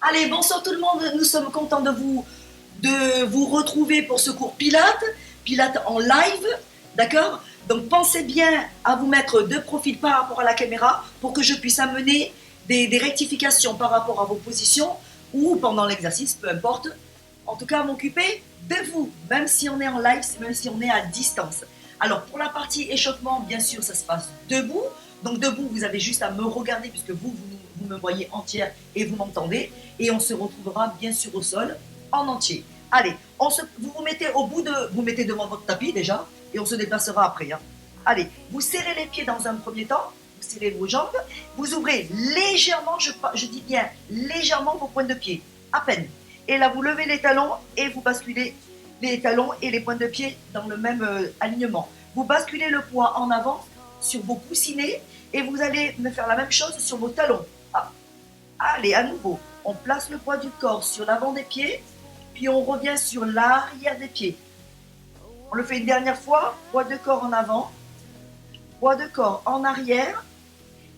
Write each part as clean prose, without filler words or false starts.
Allez, bonsoir tout le monde, nous sommes contents de vous retrouver pour ce cours Pilates, Pilates en live, d'accord? Donc pensez bien à vous mettre de profil par rapport à la caméra pour que je puisse amener des rectifications par rapport à vos positions ou pendant l'exercice, peu importe. En tout cas, m'occuper de vous, même si on est en live, même si on est à distance. Alors pour la partie échauffement, bien sûr, ça se passe debout. Donc debout, vous avez juste à me regarder puisque vous me voyez entière et vous m'entendez. Et on se retrouvera bien sûr au sol en entier. Allez, vous vous mettez vous mettez devant votre tapis déjà et on se déplacera après. Hein. Allez, vous serrez les pieds dans un premier temps, vous serrez vos jambes, vous ouvrez légèrement, je dis bien légèrement vos pointes de pied, à peine. Et là, vous levez les talons et vous basculez les talons et les pointes de pied dans le même alignement. Vous basculez le poids en avant sur vos coussinets et vous allez me faire la même chose sur vos talons. Ah. Allez, à nouveau, on place le poids du corps sur l'avant des pieds, puis on revient sur l'arrière des pieds. On le fait une dernière fois, poids de corps en avant, poids de corps en arrière,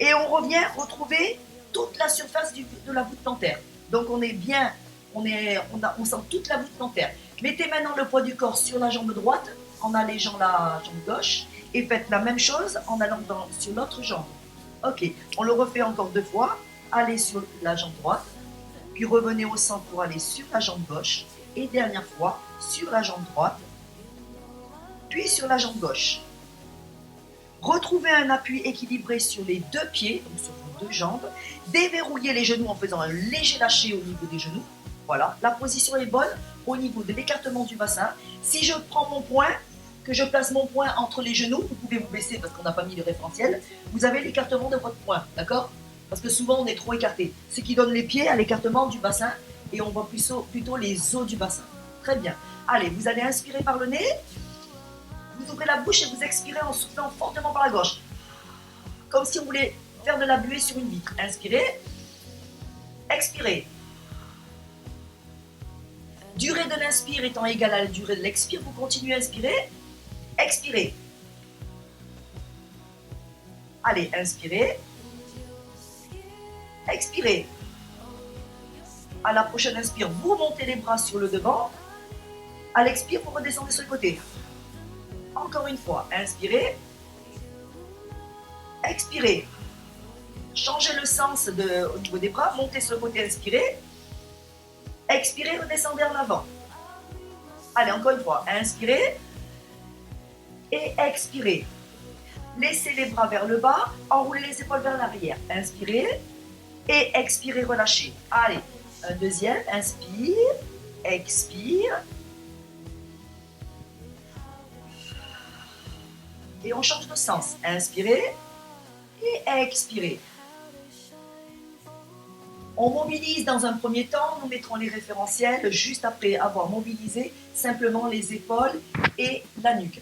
et on revient retrouver toute la surface de la voûte plantaire. Donc on est bien, on sent toute la voûte plantaire. Mettez maintenant le poids du corps sur la jambe droite, en allégeant la jambe gauche, et faites la même chose en allant sur l'autre jambe. Ok, on le refait encore 2 fois. Allez sur la jambe droite, puis revenez au centre pour aller sur la jambe gauche, et dernière fois sur la jambe droite, puis sur la jambe gauche. Retrouvez un appui équilibré sur les 2 pieds, donc sur vos 2 jambes. Déverrouillez les genoux en faisant un léger lâcher au niveau des genoux. Voilà, la position est bonne au niveau de l'écartement du bassin. Si je prends mon poing, que je place mon poing entre les genoux, vous pouvez vous baisser parce qu'on n'a pas mis le référentiel, vous avez l'écartement de votre poing, d'accord? Parce que souvent on est trop écarté. Ce qui donne les pieds à l'écartement du bassin et on voit plutôt les os du bassin. Très bien. Allez, vous allez inspirer par le nez. Vous ouvrez la bouche et vous expirez en soufflant fortement par la gorge. Comme si on voulait faire de la buée sur une vitre. Inspirez. Expirez. Durée de l'inspire étant égale à la durée de l'expire, vous continuez à inspirer. Expirez. Allez, inspirez. Expirez. À la prochaine inspire, vous montez les bras sur le devant. À l'expire, vous redescendez sur le côté. Encore une fois, inspirez. Expirez. Changez le sens au niveau des bras, montez sur le côté, inspirez. Expirez, redescendez en avant. Allez, encore une fois, inspirez. Et expirez. Laissez les bras vers le bas, enroulez les épaules vers l'arrière. Inspirez. Et expirez, relâchez. Allez, un deuxième, inspire, expire. Et on change de sens. Inspirez et expirez. On mobilise dans un premier temps, nous mettrons les référentiels juste après avoir mobilisé simplement les épaules et la nuque.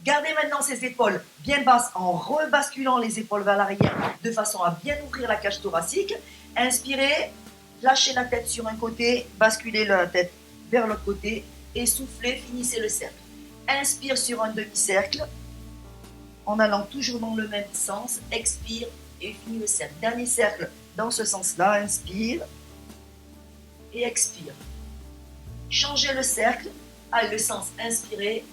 Gardez maintenant ces épaules bien basses en rebasculant les épaules vers l'arrière de façon à bien ouvrir la cage thoracique. Inspirez, lâchez la tête sur un côté, basculez la tête vers l'autre côté et soufflez, finissez le cercle. Inspire sur un demi-cercle en allant toujours dans le même sens. Expire et finis le cercle. Dernier cercle dans ce sens-là. Inspire et expire. Changez le cercle. Allez, le sens inspirez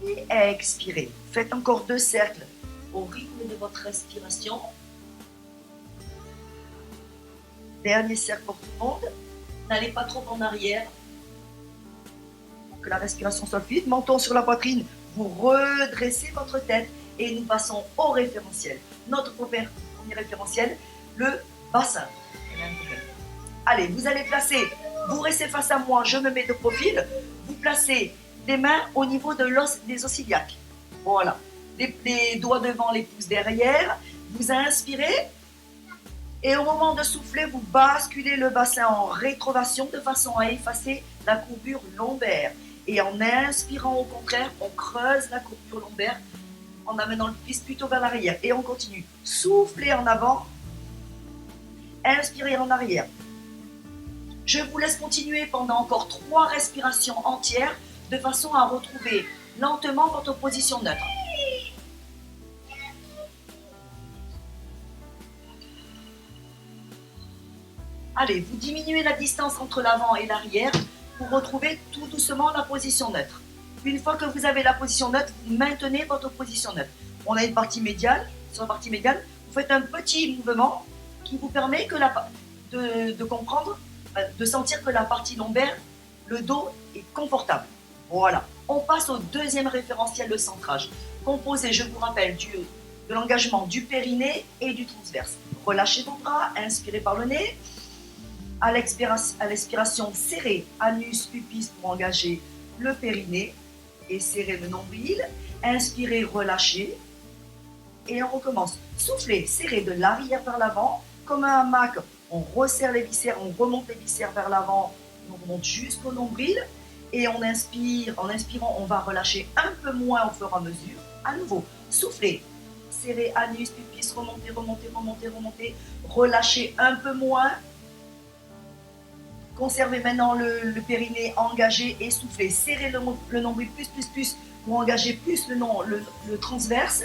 et expirez. Faites encore 2 cercles au rythme de votre respiration. Dernier cercle pour tout le monde. N'allez pas trop en arrière pour que la respiration soit fluide. Menton sur la poitrine. Vous redressez votre tête et nous passons au référentiel. Notre premier référentiel, le bassin. Allez, vous allez placer, vous restez face à moi, je me mets de profil. Vous placez les mains au niveau de l'os des os iliaques. Voilà. Les doigts devant, les pouces derrière. Vous inspirez. Et au moment de souffler, vous basculez le bassin en rétroversion de façon à effacer la courbure lombaire. Et en inspirant, au contraire, on creuse la courbure lombaire en amenant le cuisse plutôt vers l'arrière. Et on continue. Soufflez en avant. Inspirez en arrière. Je vous laisse continuer pendant encore 3 respirations entières de façon à retrouver lentement votre position neutre. Allez, vous diminuez la distance entre l'avant et l'arrière pour retrouver tout doucement la position neutre. Une fois que vous avez la position neutre, vous maintenez votre position neutre. On a une partie médiale. Sur la partie médiale, vous faites un petit mouvement qui vous permet de comprendre, de sentir que la partie lombaire, le dos est confortable. Voilà. On passe au deuxième référentiel de centrage, composé, je vous rappelle, de l'engagement du périnée et du transverse. Relâchez vos bras, inspirez par le nez. À l'expiration, serrez anus, pubis pour engager le périnée et serrez le nombril. Inspirez, relâchez. Et on recommence. Soufflez, serrez de l'arrière vers l'avant. Comme un hamac, on resserre les viscères, on remonte les viscères vers l'avant, on remonte jusqu'au nombril. Et on inspire, en inspirant, on va relâcher un peu moins au fur et à mesure. À nouveau, soufflez, serrez anus, pubis, remontez, remontez, remontez, remontez. Relâchez un peu moins. Conservez maintenant le périnée engagé et soufflez. Serrez le nombril plus pour engager plus le transverse.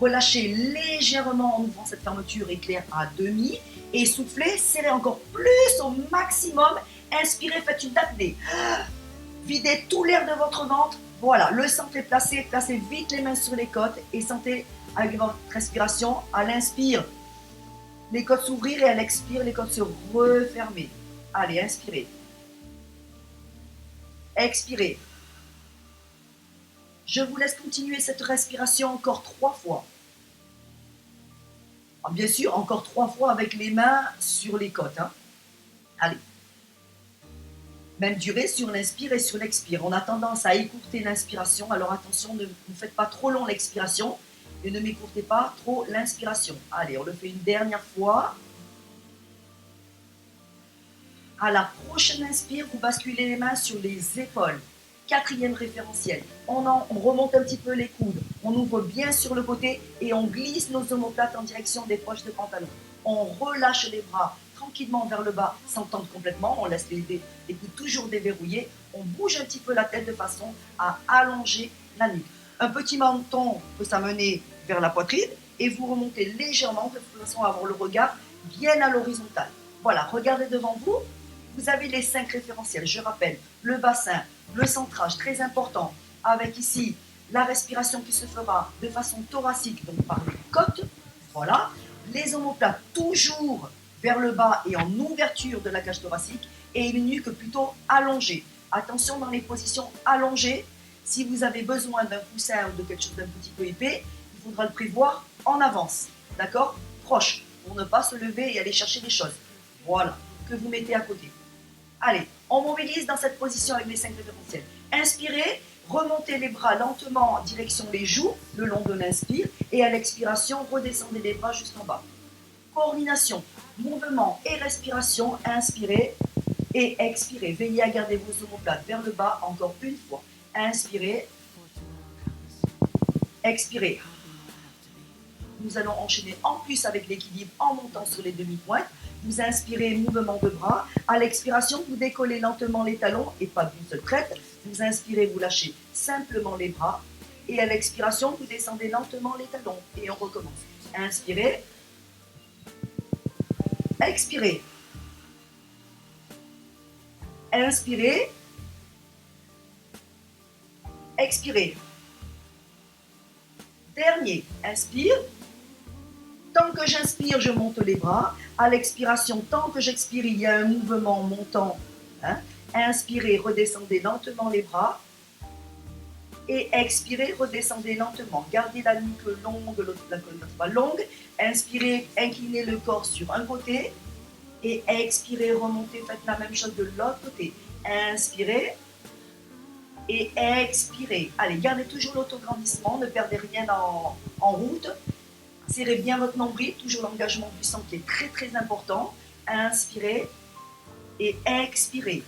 Relâchez légèrement en ouvrant cette fermeture éclair à demi et soufflez. Serrez encore plus au maximum. Inspirez, faites une apnée. Videz tout l'air de votre ventre. Voilà, le centre est placé. Placez vite les mains sur les côtes et sentez avec votre respiration, à l'inspire, les côtes s'ouvrir et à l'expire, les côtes se refermer. Allez, inspirez. Expirez. Je vous laisse continuer cette respiration encore 3 fois. Bien sûr, encore 3 fois avec les mains sur les côtes. Hein. Allez. Même durée sur l'inspire et sur l'expire. On a tendance à écourter l'inspiration, alors attention, ne faites pas trop long l'expiration et ne m'écourtez pas trop l'inspiration. Allez, on le fait une dernière fois. À la prochaine inspire, vous basculez les mains sur les épaules. 4e référentiel. On remonte un petit peu les coudes. On ouvre bien sur le côté et on glisse nos omoplates en direction des poches de pantalon. On relâche les bras tranquillement vers le bas sans tendre complètement. On laisse les coudes toujours déverrouillés. On bouge un petit peu la tête de façon à allonger la nuque. Un petit menton peut s'amener vers la poitrine et vous remontez légèrement de façon à avoir le regard bien à l'horizontale. Voilà, regardez devant vous. Vous avez les 5 référentiels. Je rappelle, le bassin, le centrage, très important, avec ici la respiration qui se fera de façon thoracique, donc par les côtes. Voilà. Les omoplates toujours vers le bas et en ouverture de la cage thoracique et une nuque plutôt allongée. Attention dans les positions allongées. Si vous avez besoin d'un coussin ou de quelque chose d'un petit peu épais, il faudra le prévoir en avance. D'accord? Proche, pour ne pas se lever et aller chercher des choses. Voilà, que vous mettez à côté. Allez, on mobilise dans cette position avec les 5 référentiels. Inspirez, remontez les bras lentement en direction des joues, le long de l'inspire, et à l'expiration, redescendez les bras jusqu'en bas. Coordination, mouvement et respiration, inspirez et expirez. Veillez à garder vos omoplates vers le bas encore une fois. Inspirez, expirez. Nous allons enchaîner en plus avec l'équilibre en montant sur les demi-pointes. Vous inspirez, mouvement de bras. À l'expiration, vous décollez lentement les talons et pas d'une seule traite. Vous inspirez, vous lâchez simplement les bras. Et à l'expiration, vous descendez lentement les talons. Et on recommence. Inspirez. Expirez. Inspirez. Expirez. Dernier. Inspire. Tant que j'inspire, je monte les bras. À l'expiration, tant que j'expire, il y a un mouvement montant. Hein. Inspirez, redescendez lentement les bras. Et expirez, redescendez lentement. Gardez la nuque longue, la colonne vertébrale longue. Inspirez, inclinez le corps sur un côté. Et expirez, remontez, faites la même chose de l'autre côté. Inspirez. Et expirez. Allez, gardez toujours l'autograndissement, ne perdez rien en route. Serrez bien votre nombril, toujours l'engagement du sang qui est très très important. Inspirez et expirez.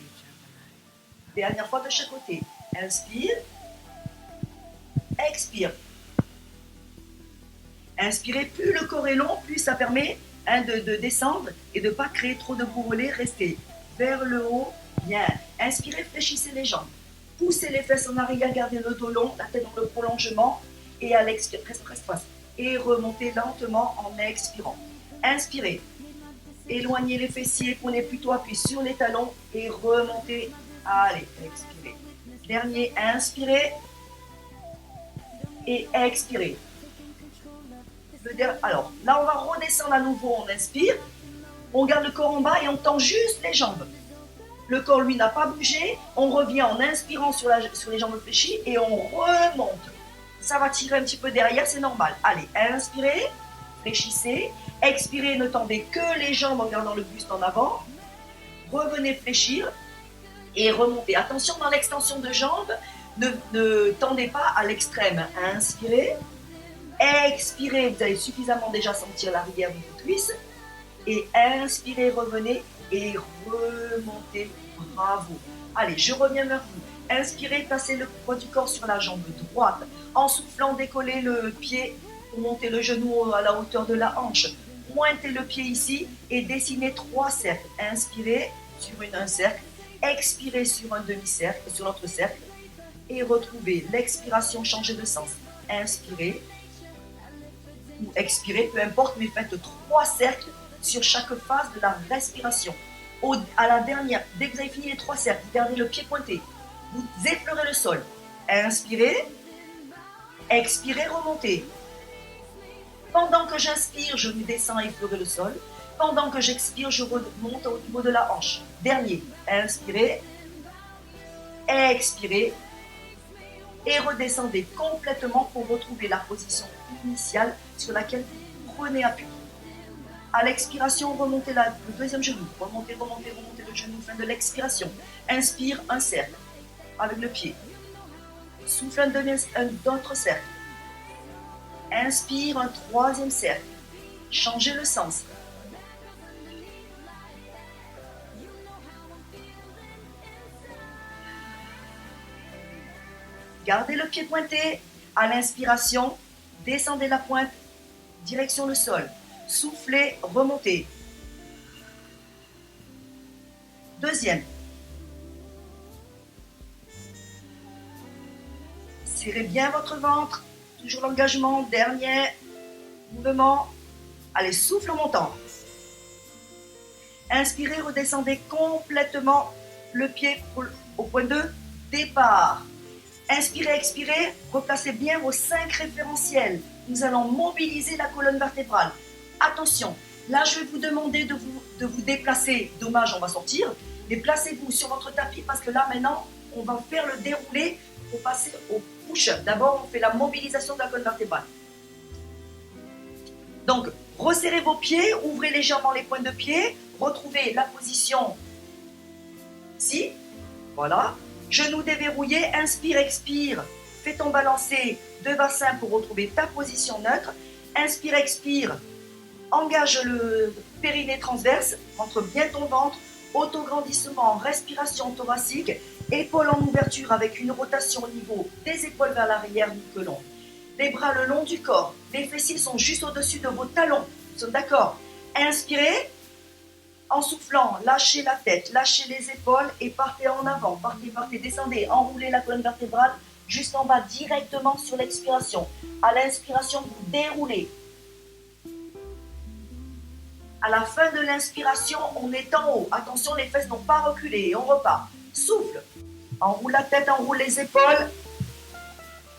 Dernière fois de chaque côté. Inspire, expire. Inspirez, plus le corps est long, plus ça permet de descendre et de ne pas créer trop de bourrelets. Restez vers le haut, bien. Inspirez, fléchissez les jambes. Poussez les fesses en arrière, gardez le dos long, la tête dans le prolongement. Et à l'expire, reste. Et remontez lentement en expirant. Inspirez. Éloignez les fessiers, prenez plutôt appui sur les talons et remontez. Allez, expirez. Dernier, inspirez et expirez. Alors, là, on va redescendre à nouveau, on inspire. On garde le corps en bas et on tend juste les jambes. Le corps, lui, n'a pas bougé. On revient en inspirant sur les jambes fléchies et on remonte. Ça va tirer un petit peu derrière, c'est normal. Allez, inspirez, fléchissez. Expirez, ne tendez que les jambes en gardant le buste en avant. Revenez fléchir et remontez. Attention, dans l'extension de jambes, ne tendez pas à l'extrême. Inspirez, expirez, vous allez suffisamment déjà sentir l'arrière de vos cuisses. Et inspirez, revenez et remontez. Bravo. Allez, je reviens vers vous. Inspirez, passez le poids du corps sur la jambe droite. En soufflant, décollez le pied pour monter le genou à la hauteur de la hanche. Pointez le pied ici et dessinez 3 cercles. Inspirez sur un cercle, expirez sur un demi-cercle, sur l'autre cercle et retrouvez l'expiration, changez de sens. Inspirez ou expirez, peu importe, mais faites 3 cercles sur chaque phase de la respiration. À la dernière, dès que vous avez fini les 3 cercles, vous gardez le pied pointé, vous effleurez le sol. Inspirez, expirez, remontez. Pendant que j'inspire, je descends et effleurer le sol. Pendant que j'expire, je remonte au niveau de la hanche. Dernier, inspirez, expirez et redescendez complètement pour retrouver la position initiale sur laquelle vous prenez appui. À l'expiration, remontez le deuxième genou. Remontez le genou, fin de l'expiration. Inspire, un cercle avec le pied. Souffle un autre cercle. Inspire, un 3e cercle. Changez le sens. Gardez le pied pointé. À l'inspiration, descendez la pointe, direction le sol. Soufflez, remontez. Deuxième. Serrez bien votre ventre. Toujours l'engagement. Dernier mouvement. Allez, souffle en montant. Inspirez, redescendez complètement le pied au point de départ. Inspirez, expirez, replacez bien vos 5 référentiels. Nous allons mobiliser la colonne vertébrale. Attention, là je vais vous demander de vous déplacer. Dommage, on va sortir. Mais placez-vous sur votre tapis parce que là maintenant, on va faire le déroulé pour passer au push-up. D'abord, on fait la mobilisation de la colonne vertébrale. Donc, resserrez vos pieds, ouvrez légèrement les pointes de pied, retrouvez la position ici. Voilà. Genoux déverrouillés, inspire, expire. Fais ton balancé de bassin pour retrouver ta position neutre. Inspire, expire. Engage le périnée transverse, rentre bien ton ventre, autograndissement, respiration thoracique, épaules en ouverture avec une rotation au niveau des épaules vers l'arrière du colon. Les bras le long du corps, les fessiers sont juste au-dessus de vos talons. Vous sommes d'accord? Inspirez, en soufflant, lâchez la tête, lâchez les épaules et partez en avant. Partez, descendez, enroulez la colonne vertébrale jusqu'en bas directement sur l'expiration. À l'inspiration, vous déroulez. À la fin de l'inspiration, on est en haut. Attention, les fesses n'ont pas reculé. On repart. Souffle. Enroule la tête, enroule les épaules.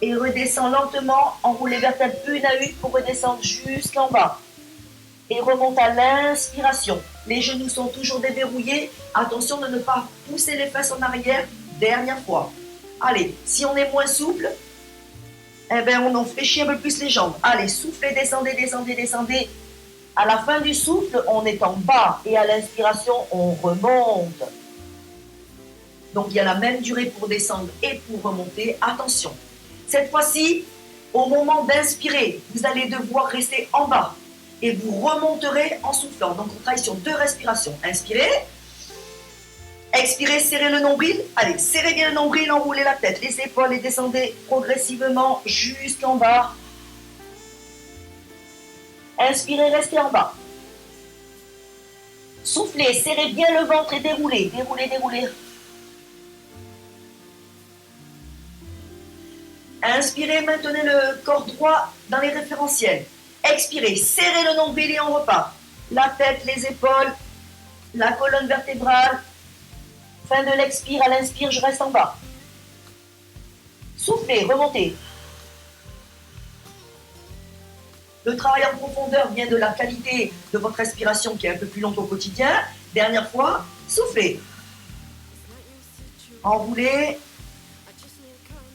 Et redescend lentement. Enroule les vertèbres une à une pour redescendre jusqu'en bas. Et remonte à l'inspiration. Les genoux sont toujours déverrouillés. Attention de ne pas pousser les fesses en arrière. Dernière fois. Allez, si on est moins souple, eh bien on en fléchit un peu plus les jambes. Allez, soufflez, descendez, descendez, descendez. À la fin du souffle, on est en bas et à l'inspiration, on remonte. Donc, il y a la même durée pour descendre et pour remonter. Attention, cette fois-ci, au moment d'inspirer, vous allez devoir rester en bas et vous remonterez en soufflant. Donc, on travaille sur 2 respirations. Inspirez, expirez, serrez le nombril. Allez, serrez bien le nombril, enroulez la tête, les épaules et descendez progressivement jusqu'en bas. Inspirez, restez en bas. Soufflez, serrez bien le ventre et déroulez, déroulez, déroulez. Inspirez, maintenez le corps droit dans les référentiels. Expirez, serrez le nombril et on repart. la tête, les épaules, la colonne vertébrale. Fin de l'expire, à l'inspire, je reste en bas. Soufflez, remontez. Le travail en profondeur vient de la qualité de votre respiration qui est un peu plus longue au quotidien. Dernière fois, soufflez. Enroulez.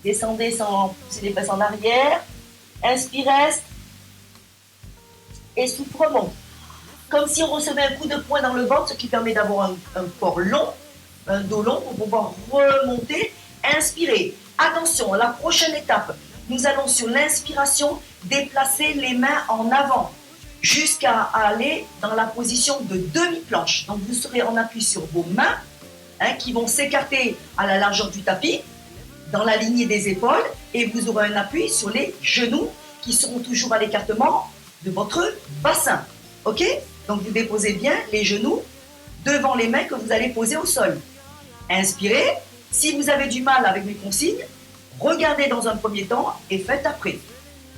Descendez sans pousser les fesses en arrière. Inspire, reste. Et souffle, remonte. Comme si on recevait un coup de poing dans le ventre, ce qui permet d'avoir un corps long, un dos long pour pouvoir remonter. Inspirez. Attention, la prochaine étape, nous allons sur l'inspiration déplacer les mains en avant jusqu'à aller dans la position de demi-planche. Donc vous serez en appui sur vos mains qui vont s'écarter à la largeur du tapis, dans la lignée des épaules, et vous aurez un appui sur les genoux qui seront toujours à l'écartement de votre bassin. Ok? Donc vous déposez bien les genoux devant les mains que vous allez poser au sol. Inspirez. Si vous avez du mal avec mes consignes, regardez dans un premier temps et faites après.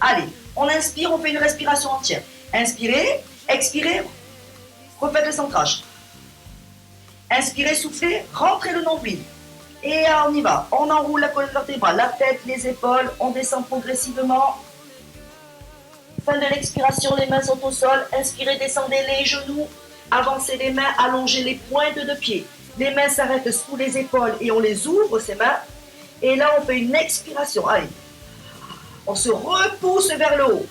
Allez, on inspire, on fait une respiration entière. Inspirez, expirez, refaites le centrage. Inspirez, soufflez, rentrez le nombril. Et on y va. On enroule la colonne vertébrale, la tête, les épaules. On descend progressivement. Fin de l'expiration, les mains sont au sol. Inspirez, descendez les genoux. Avancez les mains, allongez les pointes de pied. Les mains s'arrêtent sous les épaules et on les ouvre, ces mains. Et là, on fait une expiration. Allez. On se repousse vers le haut.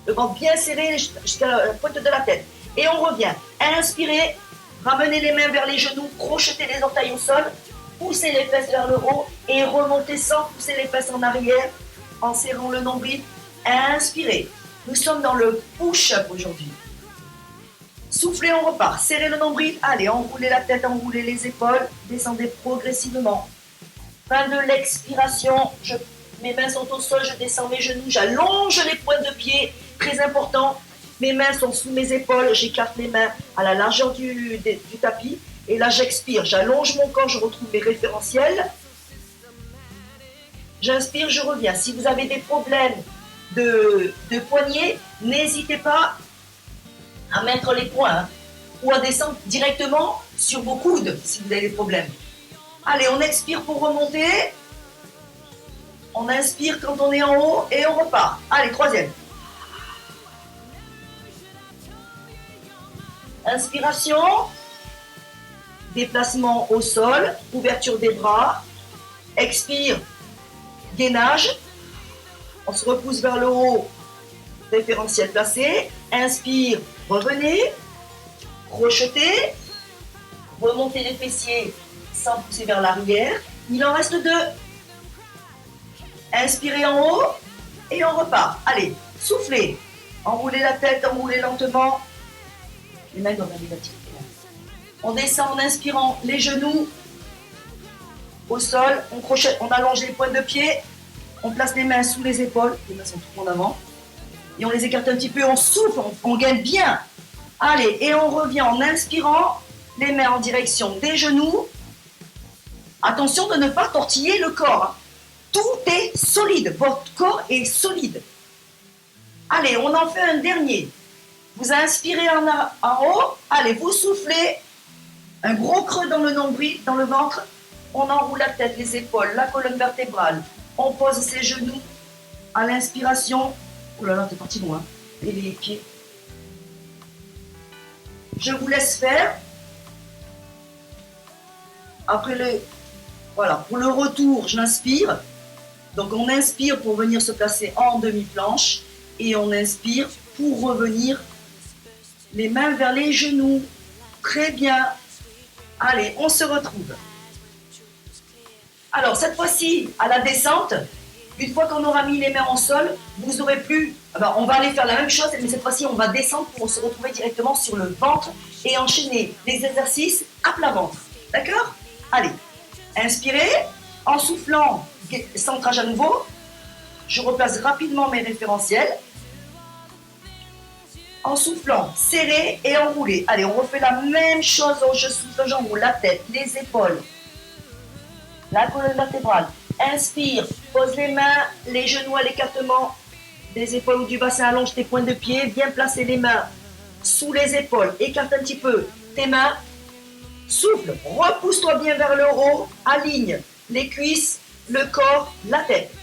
Le ventre bien serré jusqu'à la pointe de la tête. Et on revient. Inspirez. Ramenez les mains vers les genoux. Crochetez les orteils au sol. Poussez les fesses vers le haut. Et remontez sans pousser les fesses en arrière. En serrant le nombril. Inspirez. Nous sommes dans le push-up aujourd'hui. Soufflez, on repart. Serrez le nombril. Allez, enroulez la tête, enroulez les épaules. Descendez progressivement. Fin de l'expiration. Mes mains sont au sol, je descends mes genoux. J'allonge les pointes de pied. Très important. Mes mains sont sous mes épaules. J'écarte les mains à la largeur du tapis. Et là, j'expire. J'allonge mon corps. Je retrouve mes référentiels. J'inspire, je reviens. Si vous avez des problèmes de poignets, n'hésitez pas à mettre les poings ou à descendre directement sur vos coudes si vous avez des problèmes. Allez, on expire pour remonter. On inspire quand on est en haut et on repart. Allez, troisième. Inspiration. Déplacement au sol. Ouverture des bras. Expire. Gainage. On se repousse vers le haut. Référentiel placé. Inspire. Revenez. Crochetez. Remontez les fessiers sans pousser vers l'arrière. Il en reste deux. Inspirez en haut et on repart. Allez, soufflez. Enroulez la tête, enroulez lentement. Les mains doivent aller là-dessus. On descend en inspirant les genoux au sol. On crochette, on allonge les pointes de pied. On place les mains sous les épaules. Les mains sont trop en avant. Et on les écarte un petit peu. On souffle, on gagne bien. Allez, et on revient en inspirant. Les mains en direction des genoux. Attention de ne pas tortiller le corps. Tout est solide. Votre corps est solide. Allez, on en fait un dernier. Vous inspirez en haut. Allez, vous soufflez. Un gros creux dans le nombril, dans le ventre. On enroule la tête, les épaules, la colonne vertébrale. On pose ses genoux à l'inspiration. Oh là là, t'es parti loin. Et les pieds. Je vous laisse faire. Après voilà, pour le retour, j'inspire. Donc on inspire pour venir se placer en demi-planche et on inspire pour revenir les mains vers les genoux. Très bien. Allez, on se retrouve. Alors cette fois-ci, à la descente, une fois qu'on aura mis les mains en sol, vous n'aurez plus... on va aller faire la même chose, mais cette fois-ci, on va descendre pour se retrouver directement sur le ventre et enchaîner les exercices à plat ventre. D'accord? Allez, inspirez, en soufflant, centrage à nouveau. Je replace rapidement mes référentiels. En soufflant, serrez et enroulez. Allez, on refait la même chose. Je souffle, j'enroule la tête, les épaules, la colonne vertébrale. Inspire, pose les mains, les genoux à l'écartement des épaules ou du bassin, allonge tes pointes de pied, bien placer les mains sous les épaules. Écarte un petit peu tes mains. Souffle, repousse-toi bien vers le haut, aligne les cuisses, le corps, la tête.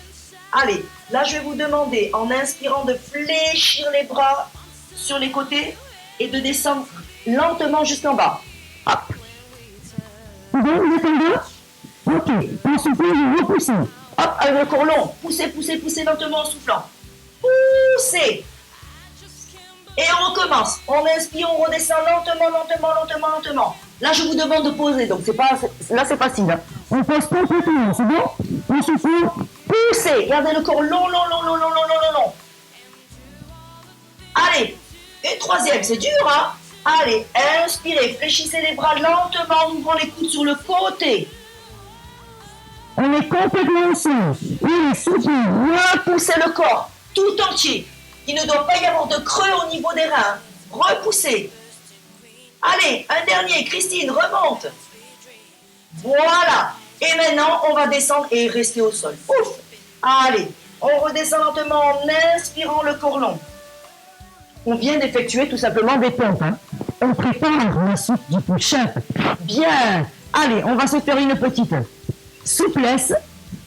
Allez, là je vais vous demander en inspirant de fléchir les bras sur les côtés et de descendre lentement jusqu'en bas. Hop. Vous descendez. Ok, en soufflant, vous repoussez. Hop, avec le corps long. Poussez, poussez, poussez lentement en soufflant. Poussez. Et on recommence. On inspire, on redescend lentement, lentement, lentement, lentement. Là, je vous demande de poser, donc là, c'est facile. Hein. On pose complètement, c'est bon? On souffle. Poussez. Gardez le corps long, long, long, long, long, long, long, long. Allez. Et troisième, c'est dur, hein? Allez, inspirez, fléchissez les bras lentement en ouvrant les coudes sur le côté. On est complètement ensemble. Oui, souffle. Repoussez le corps tout entier. Il ne doit pas y avoir de creux au niveau des reins. Repoussez. Allez, un dernier. Christine, remonte. Voilà. Et maintenant, on va descendre et rester au sol. Ouf. Allez, on redescend lentement en inspirant le corps long. On vient d'effectuer tout simplement des pompes. Hein. On prépare la suite du push-up. Bien. Allez, on va se faire une petite souplesse.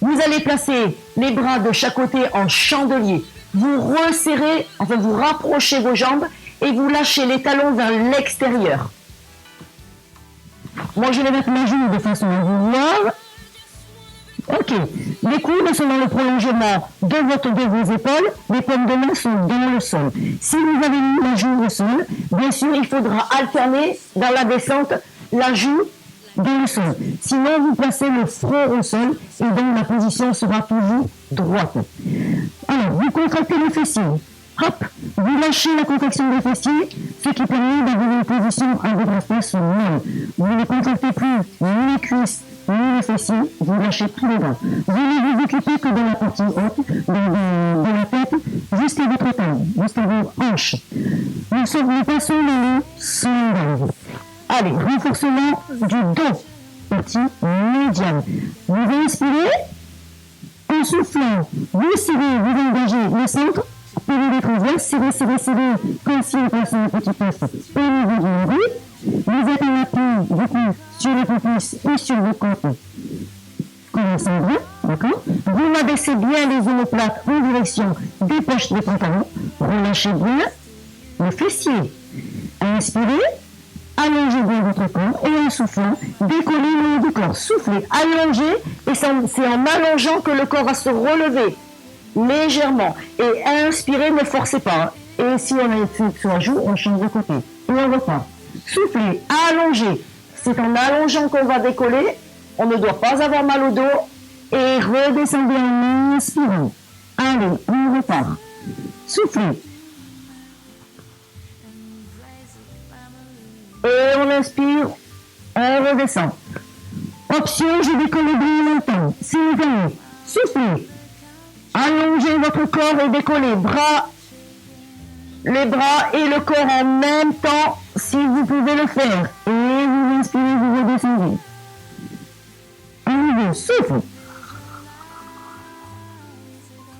Vous allez placer les bras de chaque côté en chandelier. Vous resserrez, enfin vous rapprochez vos jambes et vous lâchez les talons vers l'extérieur. Moi, je vais mettre ma joue de façon à vous voir. Ok. Les coudes sont dans le prolongement de vos épaules. Les paumes de main sont dans le sol. Si vous avez mis la joue au sol, bien sûr, il faudra alterner dans la descente la joue dans le sol. Sinon, vous placez le front au sol et donc la position sera toujours droite. Alors, vous contractez les fessiers. Hop, vous lâchez la contraction des fessiers, ce qui permet d'avoir une position avec la face même. Vous ne contractez plus ni les cuisses, ni les fessiers, vous lâchez tous les bras. Vous ne vous occupez que de la partie haute, de la tête, jusqu'à votre taille, jusqu'à vos hanches. Nous passons le slide. Allez, renforcement du dos, petit, médian. Vous inspirez, en soufflant, vous serrez, vous engagez le centre, prenez les transverses, serrez, serrez, serrez, comme si on passait un petit peu au niveau du nombril. Vous êtes en appui, du coup, sur les pouces et sur vos côtes, comme un cendrier, d'accord? Vous abaissez bien les omoplates en direction des poches des pantalons, relâchez bien le fessier. Inspirez. Allongez bien votre corps et en soufflant, décollez le haut du corps. Soufflez, allongez et c'est en allongeant que le corps va se relever légèrement. Et inspirez, ne forcez pas. Et si on a été sur la joue, on change de côté. Et on repart. Soufflez, allongez. C'est en allongeant qu'on va décoller. On ne doit pas avoir mal au dos. Et redescendez en inspirant. Allez, on repart. Soufflez. Et on inspire, on redescend. Option, je décolle le bras en même temps. Si vous voulez, soufflez. Allongez votre corps et décollez. Les bras et le corps en même temps, si vous pouvez le faire. Et vous inspirez, vous redescendez. À nouveau, souffle.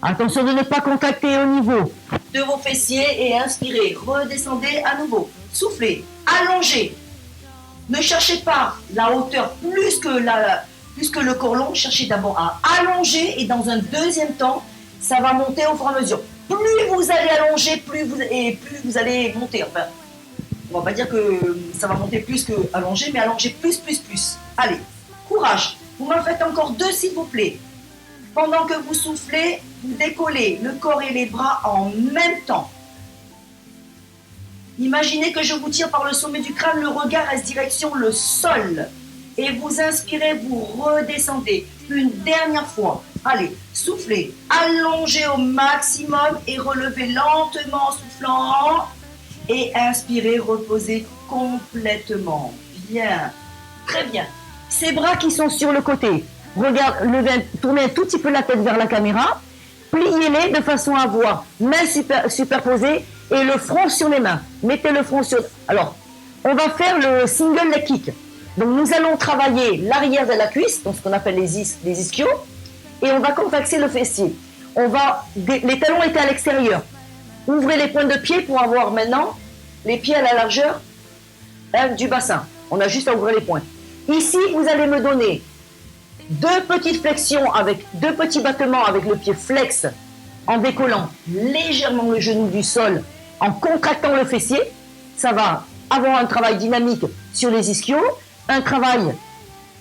Attention de ne pas contacter au niveau de vos fessiers et inspirez. Redescendez à nouveau. Soufflez. Allongez. Ne cherchez pas la hauteur plus que le corps long. Cherchez d'abord à allonger et dans un deuxième temps, ça va monter au fur et à mesure. Plus vous allez allonger, plus vous allez monter. Enfin, on va pas dire que ça va monter plus que allonger, mais allonger plus. Allez, courage. Vous m'en faites encore 2 s'il vous plaît. Pendant que vous soufflez, vous décollez le corps et les bras en même temps. Imaginez que je vous tire par le sommet du crâne, le regard reste direction le sol. Et vous inspirez, vous redescendez. Une dernière fois. Allez, soufflez, allongez au maximum et relevez lentement en soufflant. Et inspirez, reposez complètement. Bien, très bien. Ces bras qui sont sur le côté. Tournez un tout petit peu la tête vers la caméra. Pliez-les de façon à voir mains superposées et le front sur les mains. Mettez le front sur... Alors, on va faire le single leg kick. Donc, nous allons travailler l'arrière de la cuisse, donc ce qu'on appelle les ischios, et on va contracter le fessier. Les talons étaient à l'extérieur. Ouvrez les pointes de pied pour avoir maintenant les pieds à la largeur du bassin. On a juste à ouvrir les pointes. Ici, vous allez me donner 2 petites flexions avec 2 petits battements avec le pied flex en décollant légèrement le genou du sol, en contractant le fessier. Ça va avoir un travail dynamique sur les ischios, un travail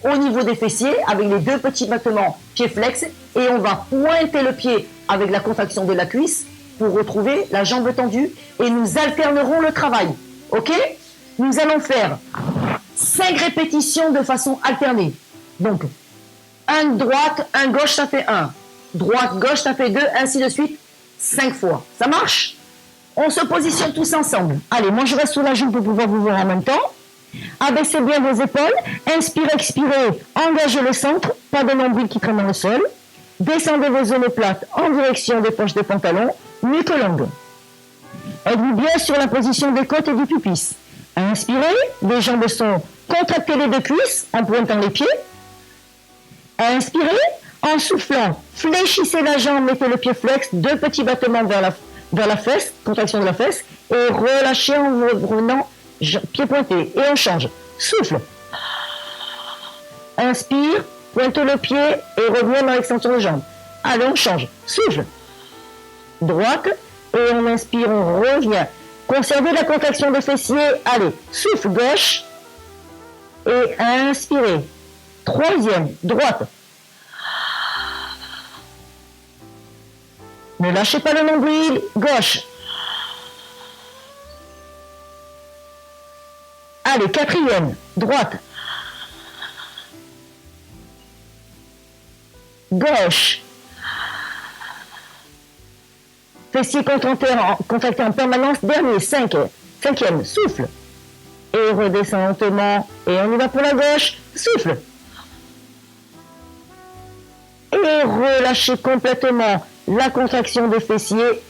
au niveau des fessiers avec les 2 petits battements pied flex et on va pointer le pied avec la contraction de la cuisse pour retrouver la jambe tendue et nous alternerons le travail. Ok? Nous allons faire 5 répétitions de façon alternée. Donc, 1 droite, 1 gauche, ça fait 1. Droite, gauche, ça fait 2, ainsi de suite, 5 fois. Ça marche? On se positionne tous ensemble. Allez, moi je reste sur la jambe pour pouvoir vous voir en même temps. Abaissez bien vos épaules. Inspirez, expirez. Engagez le centre. Pas de nombril qui traîne dans le sol. Descendez vos omoplates en direction des poches des pantalons. Nuque longue. Êtes-vous bien sur la position des côtes et du pubis? Inspirez. Les jambes sont contractées les 2 cuisses en pointant les pieds. Inspirez. En soufflant, fléchissez la jambe, mettez le pied flex, 2 petits battements vers la fesse, contraction de la fesse, et relâchez en revenant pied pointé. Et on change. Souffle. Inspire, pointe le pied et reviens dans l'extension de jambe. Allez, on change. Souffle. Droite, et on inspire, on revient. Conservez la contraction des fessiers. Allez, souffle gauche, et inspirez. 3e, droite. Ne lâchez pas le nombril, gauche. Allez, 4e, droite. Gauche. Fessiers contractés en permanence. Dernier, 5e, souffle. Et redescend lentement. Et on y va pour la gauche, souffle. Et relâchez complètement la contraction des fessiers.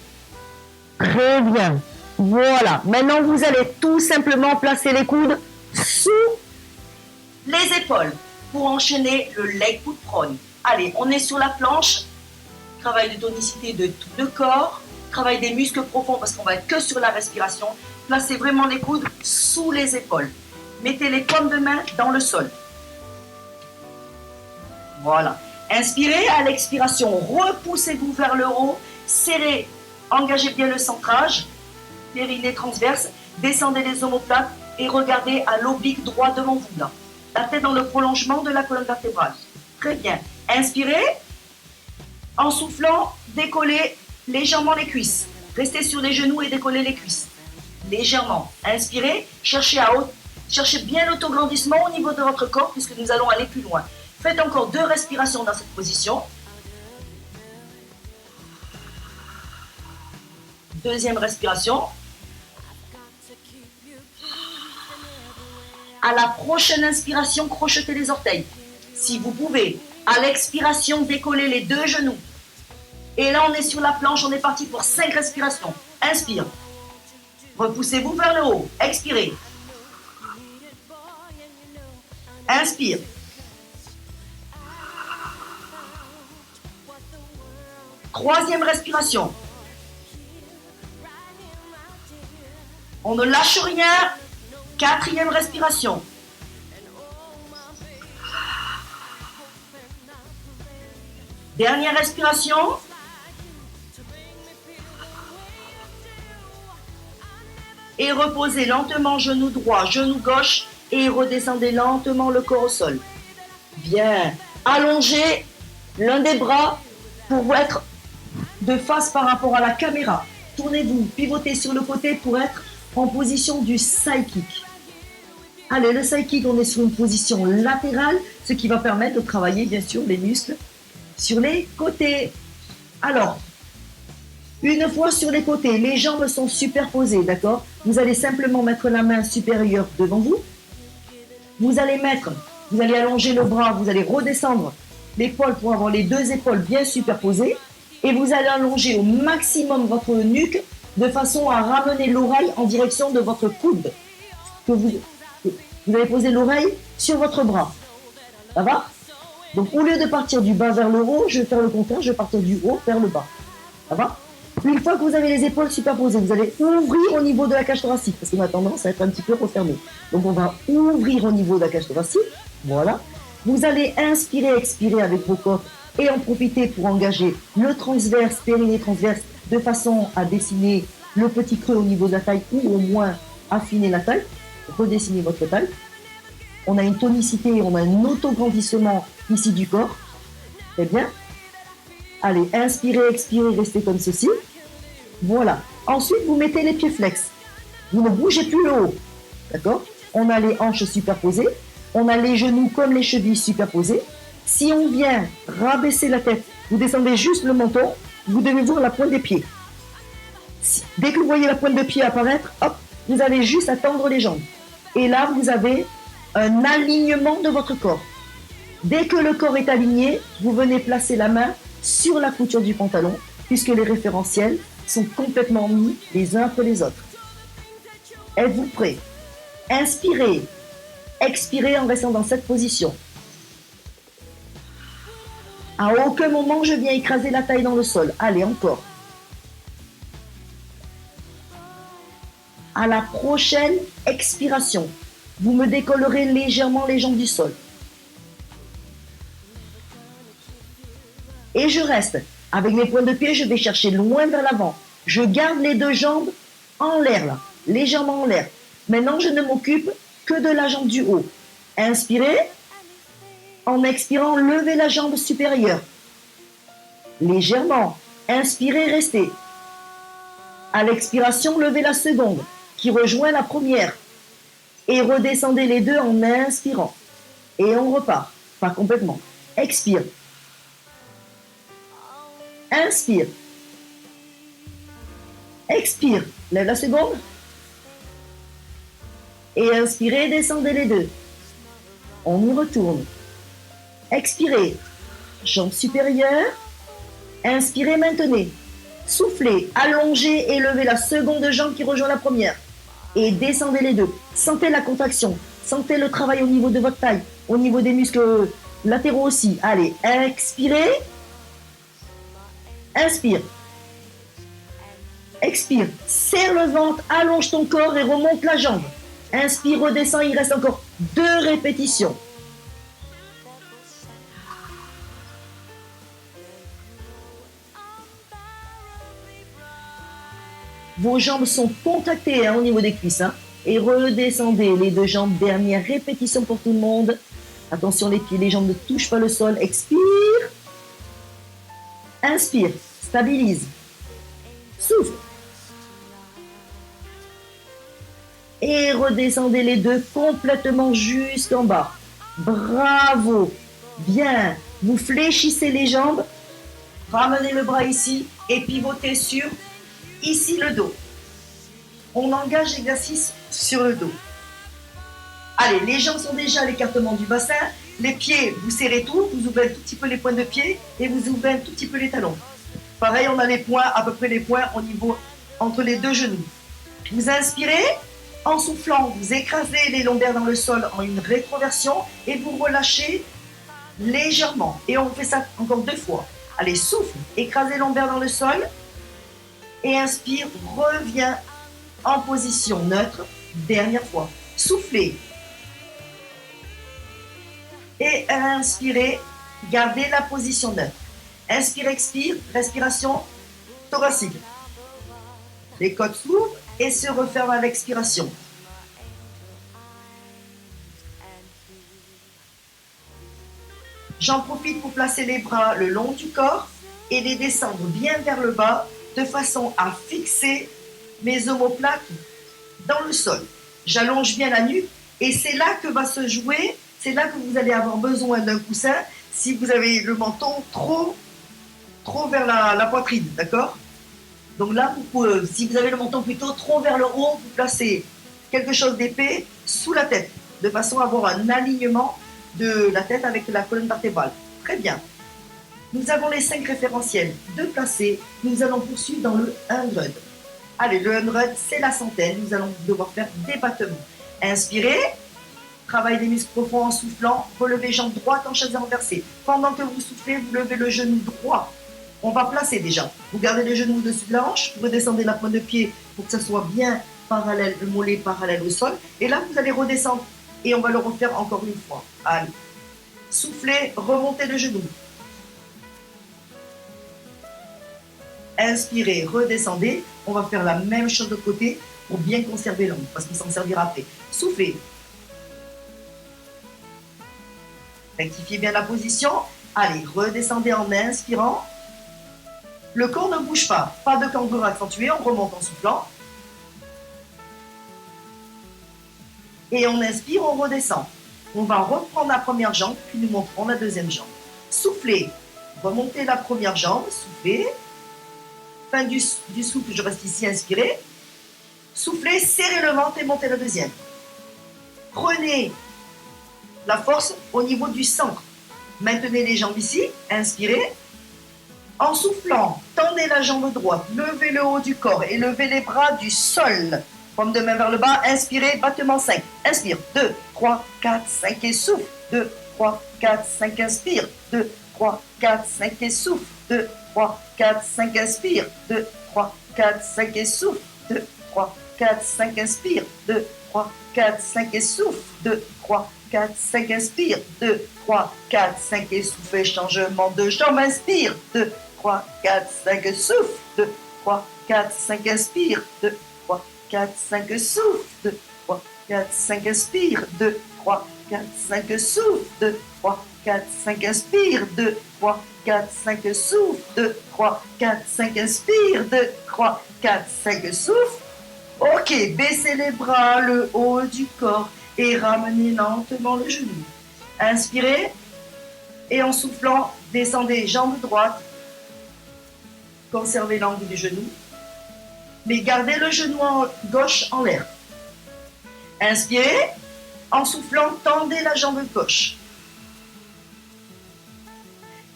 Très bien. Voilà. Maintenant, vous allez tout simplement placer les coudes sous les épaules pour enchaîner le leg pull prone. Allez, on est sur la planche. Travail de tonicité de tout le corps. Travail des muscles profonds parce qu'on va être que sur la respiration. Placez vraiment les coudes sous les épaules. Mettez les paumes de main dans le sol. Voilà. Inspirez, à l'expiration, repoussez-vous vers le haut, serrez, engagez bien le centrage, périnée transverse, descendez les omoplates et regardez à l'oblique droit devant vous là. La tête dans le prolongement de la colonne vertébrale. Très bien. Inspirez, en soufflant, décollez légèrement les cuisses. Restez sur les genoux et décollez les cuisses. Légèrement. Inspirez, cherchez bien l'autograndissement au niveau de votre corps puisque nous allons aller plus loin. Faites encore 2 respirations dans cette position. 2e respiration. À la prochaine inspiration, crochetez les orteils. Si vous pouvez, à l'expiration, décollez les 2 genoux. Et là, on est sur la planche, on est parti pour 5 respirations. Inspire. Repoussez-vous vers le haut. Expirez. Inspire. Troisième respiration. On ne lâche rien. 4e respiration. Dernière respiration. Et reposez lentement genou droit, genou gauche et redescendez lentement le corps au sol. Bien. Allongez l'un des bras pour être de face par rapport à la caméra. Tournez-vous, pivotez sur le côté pour être en position du side kick. Allez, le side kick, on est sur une position latérale, ce qui va permettre de travailler bien sûr les muscles sur les côtés. Alors, une fois sur les côtés, les jambes sont superposées, d'accord? Vous allez simplement mettre la main supérieure devant vous. Vous allez allonger le bras, vous allez redescendre l'épaule pour avoir les 2 épaules bien superposées. Et vous allez allonger au maximum votre nuque de façon à ramener l'oreille en direction de votre coude. Vous allez poser l'oreille sur votre bras. Ça va? Donc, au lieu de partir du bas vers le haut, je vais faire le contraire, je vais partir du haut vers le bas. Ça va? Une fois que vous avez les épaules superposées, vous allez ouvrir au niveau de la cage thoracique, parce qu'on a tendance à être un petit peu refermé. Donc on va ouvrir au niveau de la cage thoracique, voilà. Vous allez inspirer, expirer avec vos côtes et en profiter pour engager le transverse, périnée transverse, de façon à dessiner le petit creux au niveau de la taille ou au moins affiner la taille, redessiner votre taille. On a une tonicité, on a un autograndissement ici du corps. Très bien. Allez, inspirez, expirez, restez comme ceci. Voilà. Ensuite, vous mettez les pieds flex. Vous ne bougez plus le haut. D'accord? On a les hanches superposées. On a les genoux comme les chevilles superposées. Si on vient rabaisser la tête, vous descendez juste le menton. Vous devez voir la pointe des pieds. Dès que vous voyez la pointe de pied apparaître, hop, vous avez juste à tendre les jambes. Et là, vous avez un alignement de votre corps. Dès que le corps est aligné, vous venez placer la main sur la couture du pantalon, puisque les référentiels sont complètement mis les uns après les autres. Êtes-vous prêts? Inspirez, expirez en restant dans cette position. À aucun moment, je viens écraser la taille dans le sol. Allez, encore. À la prochaine expiration, vous me décollerez légèrement les jambes du sol. Et je reste. Avec mes points de pied, je vais chercher loin vers l'avant. Je garde les deux jambes en l'air, là, légèrement en l'air. Maintenant, je ne m'occupe que de la jambe du haut. Inspirez. En expirant, levez la jambe supérieure. Légèrement. Inspirez, restez. À l'expiration, levez la seconde, qui rejoint la première. Et redescendez les deux en inspirant. Et on repart. Pas complètement. Expire. Inspire. Expire. Lève la seconde. Et inspirez, descendez les deux. On y retourne. Expirez. Jambe supérieure. Inspirez, maintenez. Soufflez, allongez et levez la seconde jambe qui rejoint la première. Et descendez les deux. Sentez la contraction. Sentez le travail au niveau de votre taille. Au niveau des muscles latéraux aussi. Allez, expirez. Inspire. Expire. Serre le ventre, allonge ton corps et remonte la jambe. Inspire, redescend, il reste encore 2 répétitions. Vos jambes sont contractées au niveau des cuisses. Et redescendez les 2 jambes. Dernière répétition pour tout le monde. Attention, les pieds, les jambes ne touchent pas le sol. Expire. Inspire. Stabilise. Souffle. Et redescendez les 2 complètement jusqu'en bas. Bravo. Bien. Vous fléchissez les jambes. Ramenez le bras ici et pivotez sur ici le dos. On engage l'exercice sur le dos. Allez, les jambes sont déjà à l'écartement du bassin. Les pieds, vous serrez tout. Vous ouvrez un tout petit peu les points de pied et vous ouvrez un tout petit peu les talons. Pareil, on a les points, à peu près les points au niveau entre les 2 genoux. Vous inspirez, en soufflant, vous écrasez les lombaires dans le sol en une rétroversion et vous relâchez légèrement. Et on fait ça encore 2 fois. Allez, souffle, écrasez les lombaires dans le sol et inspire, reviens en position neutre. Dernière fois. Soufflez. Et inspirez, gardez la position neutre. Inspire, expire, respiration thoracique. Les côtes s'ouvrent et se referment à l'expiration. J'en profite pour placer les bras le long du corps et les descendre bien vers le bas de façon à fixer mes omoplates dans le sol. J'allonge bien la nuque et c'est là que va se jouer, c'est là que vous allez avoir besoin d'un coussin si vous avez le menton trop vers la poitrine, d'accord? Donc là, si vous avez le menton plutôt trop vers le haut, vous placez quelque chose d'épais sous la tête, de façon à avoir un alignement de la tête avec la colonne vertébrale. Très bien. Nous avons les 5 référentiels de placer. Nous allons poursuivre dans le 100. Allez, le 100, c'est la centaine. Nous allons devoir faire des battements. Inspirez. Travail des muscles profonds en soufflant. Relevez jambes droites en chaise renversée. Pendant que vous soufflez, vous levez le genou droit. On va placer déjà. Vous gardez les genoux au-dessus de la hanche, vous redescendez la pointe de pied pour que ça soit bien parallèle, le mollet parallèle au sol. Et là, vous allez redescendre. Et on va le refaire encore une fois. Allez. Soufflez, remontez le genou. Inspirez, redescendez. On va faire la même chose de l'autre côté pour bien conserver l'angle, parce qu'il s'en servira après. Soufflez. Rectifiez bien la position. Allez, redescendez en inspirant. Le corps ne bouge pas. Pas de kangourou accentué. On remonte en soufflant. Et on inspire, on redescend. On va reprendre la première jambe, puis nous montrons la deuxième jambe. Soufflez. Remontez la première jambe. Soufflez. Fin du souffle, je reste ici, inspirez. Soufflez, serrez le ventre et montez la deuxième. Prenez la force au niveau du centre. Maintenez les jambes ici, inspirez. En soufflant, tendez la jambe droite, levez le haut du corps et levez les bras du sol. Paume de main vers le bas, inspirez, battement 5. Inspire, 2, 3, 4, 5 et souffle. 2, 3, 4, 5, inspire. 2, 3, 4, 5 et souffle. 2, 3, 4, 5, inspire. 2, 3, 4, 5 et souffle. 2, 3, 4, 5, inspire. 2, 3, 4, 5 et souffle. 2, 3, 4, 5, inspire. 2, 3, 4, 5 et souffle. Changement de jambe, inspire. 2, 3, 4, 5 souffle. 2, 3, 4, 5 inspire. 2, 3, 4, 5 souffle. 2, 3, 4, 5 inspire. 2, 3, 4, 5 souffle. 2, 3, 4, 5 inspire. 2, 3, 4, 5 souffle. 2, 3, 4, 5 inspire. 2, 3, 4, 5 souffle. Ok, baissez les bras, le haut du corps et ramenez lentement le genou. Inspirez et en soufflant, descendez jambe droite. Conservez l'angle du genou, mais gardez le genou gauche en l'air. Inspirez, en soufflant, tendez la jambe gauche.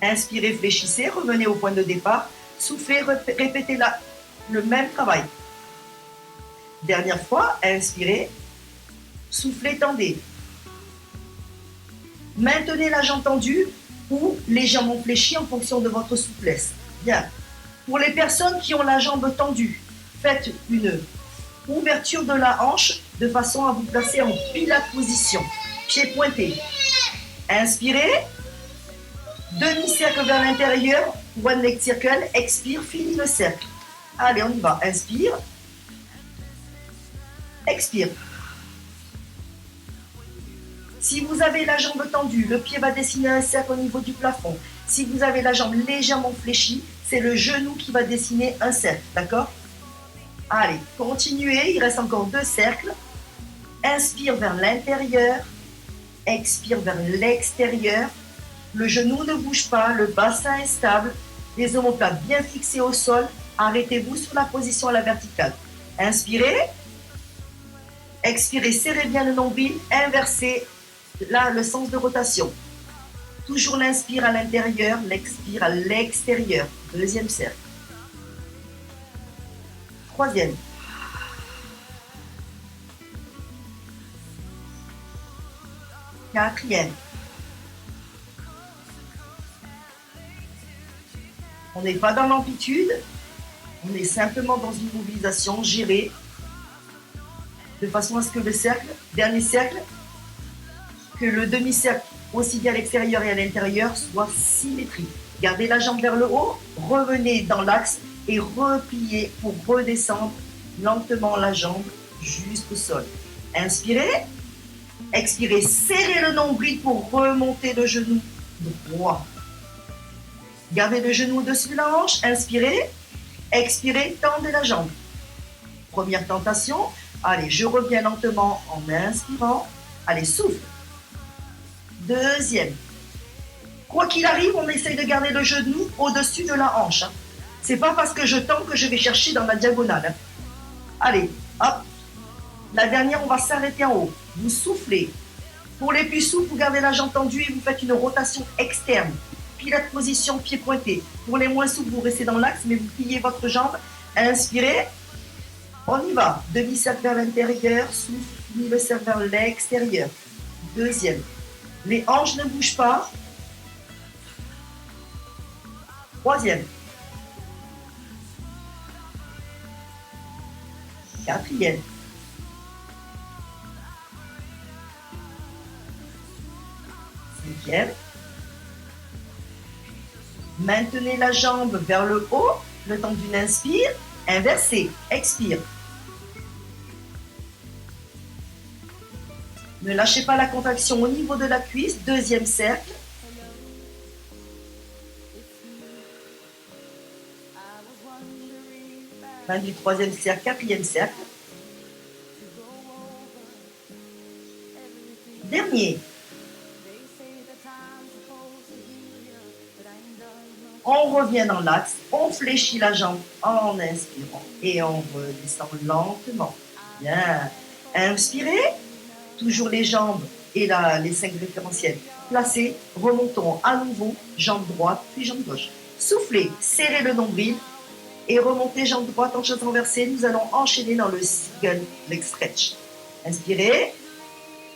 Inspirez, fléchissez, revenez au point de départ. Soufflez, répétez le même travail. Dernière fois, inspirez, soufflez, tendez. Maintenez la jambe tendue ou les jambes ont fléchi en fonction de votre souplesse. Bien. Pour les personnes qui ont la jambe tendue, faites une ouverture de la hanche de façon à vous placer en pilate position. Pieds pointés. Inspirez. Demi-cercle vers l'intérieur. One leg circle. Expire. Fini le cercle. Allez, on y va. Inspire. Expire. Si vous avez la jambe tendue, le pied va dessiner un cercle au niveau du plafond. Si vous avez la jambe légèrement fléchie, c'est le genou qui va dessiner un cercle, d'accord? Allez, continuez, il reste encore 2 cercles. Inspire vers l'intérieur, expire vers l'extérieur. Le genou ne bouge pas, le bassin est stable, les omoplates bien fixées au sol. Arrêtez-vous sur la position à la verticale. Inspirez, expirez, serrez bien le nombril, inversez là le sens de rotation. Toujours l'inspire à l'intérieur, l'expire à l'extérieur. Deuxième cercle. Troisième. Quatrième. On n'est pas dans l'amplitude, on est simplement dans une mobilisation gérée de façon à ce que le cercle, dernier cercle, que le demi-cercle, aussi bien à l'extérieur et à l'intérieur, soit symétrique. Gardez la jambe vers le haut, revenez dans l'axe et repliez pour redescendre lentement la jambe jusqu'au sol. Inspirez, expirez, serrez le nombril pour remonter le genou droit. Gardez le genou au-dessus de la hanche, inspirez, expirez, tendez la jambe. Première tentation, allez, je reviens lentement en inspirant, allez, souffle. Deuxième. Quoi qu'il arrive, on essaye de garder le genou au-dessus de la hanche. C'est pas parce que je tends que je vais chercher dans la diagonale. Allez, hop. La dernière, on va s'arrêter en haut. Vous soufflez. Pour les plus souples, vous gardez la jambe tendue et vous faites une rotation externe. Pilate position, pied pointé. Pour les moins souples, vous restez dans l'axe, mais vous pliez votre jambe. Inspirez. On y va. Demi-cercle vers l'intérieur, souffle, fini le cercle vers l'extérieur. Deuxième. Les hanches ne bougent pas. Troisième. 4e. Cinquième. Maintenez la jambe vers le haut, le temps d'une inspire. Inversez, expire. Ne lâchez pas la contraction au niveau de la cuisse. 2e cercle. 23e cercle, 4e cercle. Dernier. On revient dans l'axe, on fléchit la jambe en inspirant et on redescend lentement. Bien. Inspirez, toujours les jambes et les 5 référentiels placés. Remontons à nouveau, jambe droite puis jambe gauche. Soufflez, serrez le nombril et remontez jambe droite en chaise renversée. Nous allons enchaîner dans le single leg stretch. Inspirez,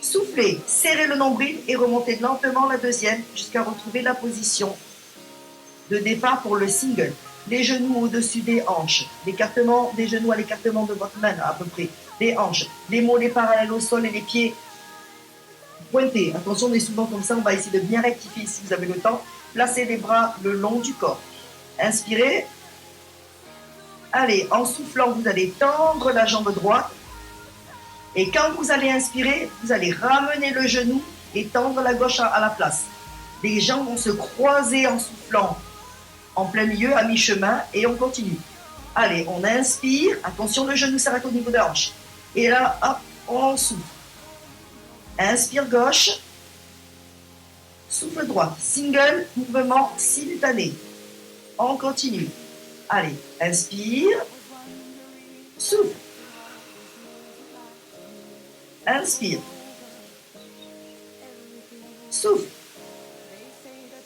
soufflez, serrez le nombril et remontez lentement la deuxième jusqu'à retrouver la position de départ pour le single. Les genoux au-dessus des hanches, l'écartement des genoux à l'écartement de votre main à peu près, les hanches, les mollets parallèles au sol et les pieds pointés. Attention, on est souvent comme ça, on va essayer de bien rectifier si vous avez le temps. Placez les bras le long du corps. Inspirez. Allez, en soufflant, vous allez tendre la jambe droite. Et quand vous allez inspirer, vous allez ramener le genou et tendre la gauche à la place. Les jambes vont se croiser en soufflant en plein milieu, à mi-chemin, et on continue. Allez, on inspire. Attention, le genou s'arrête au niveau de la hanche. Et là, hop, on souffle. Inspire gauche. Souffle droit. Single, mouvement simultané. On continue. Allez, inspire. Souffle. Inspire. Souffle.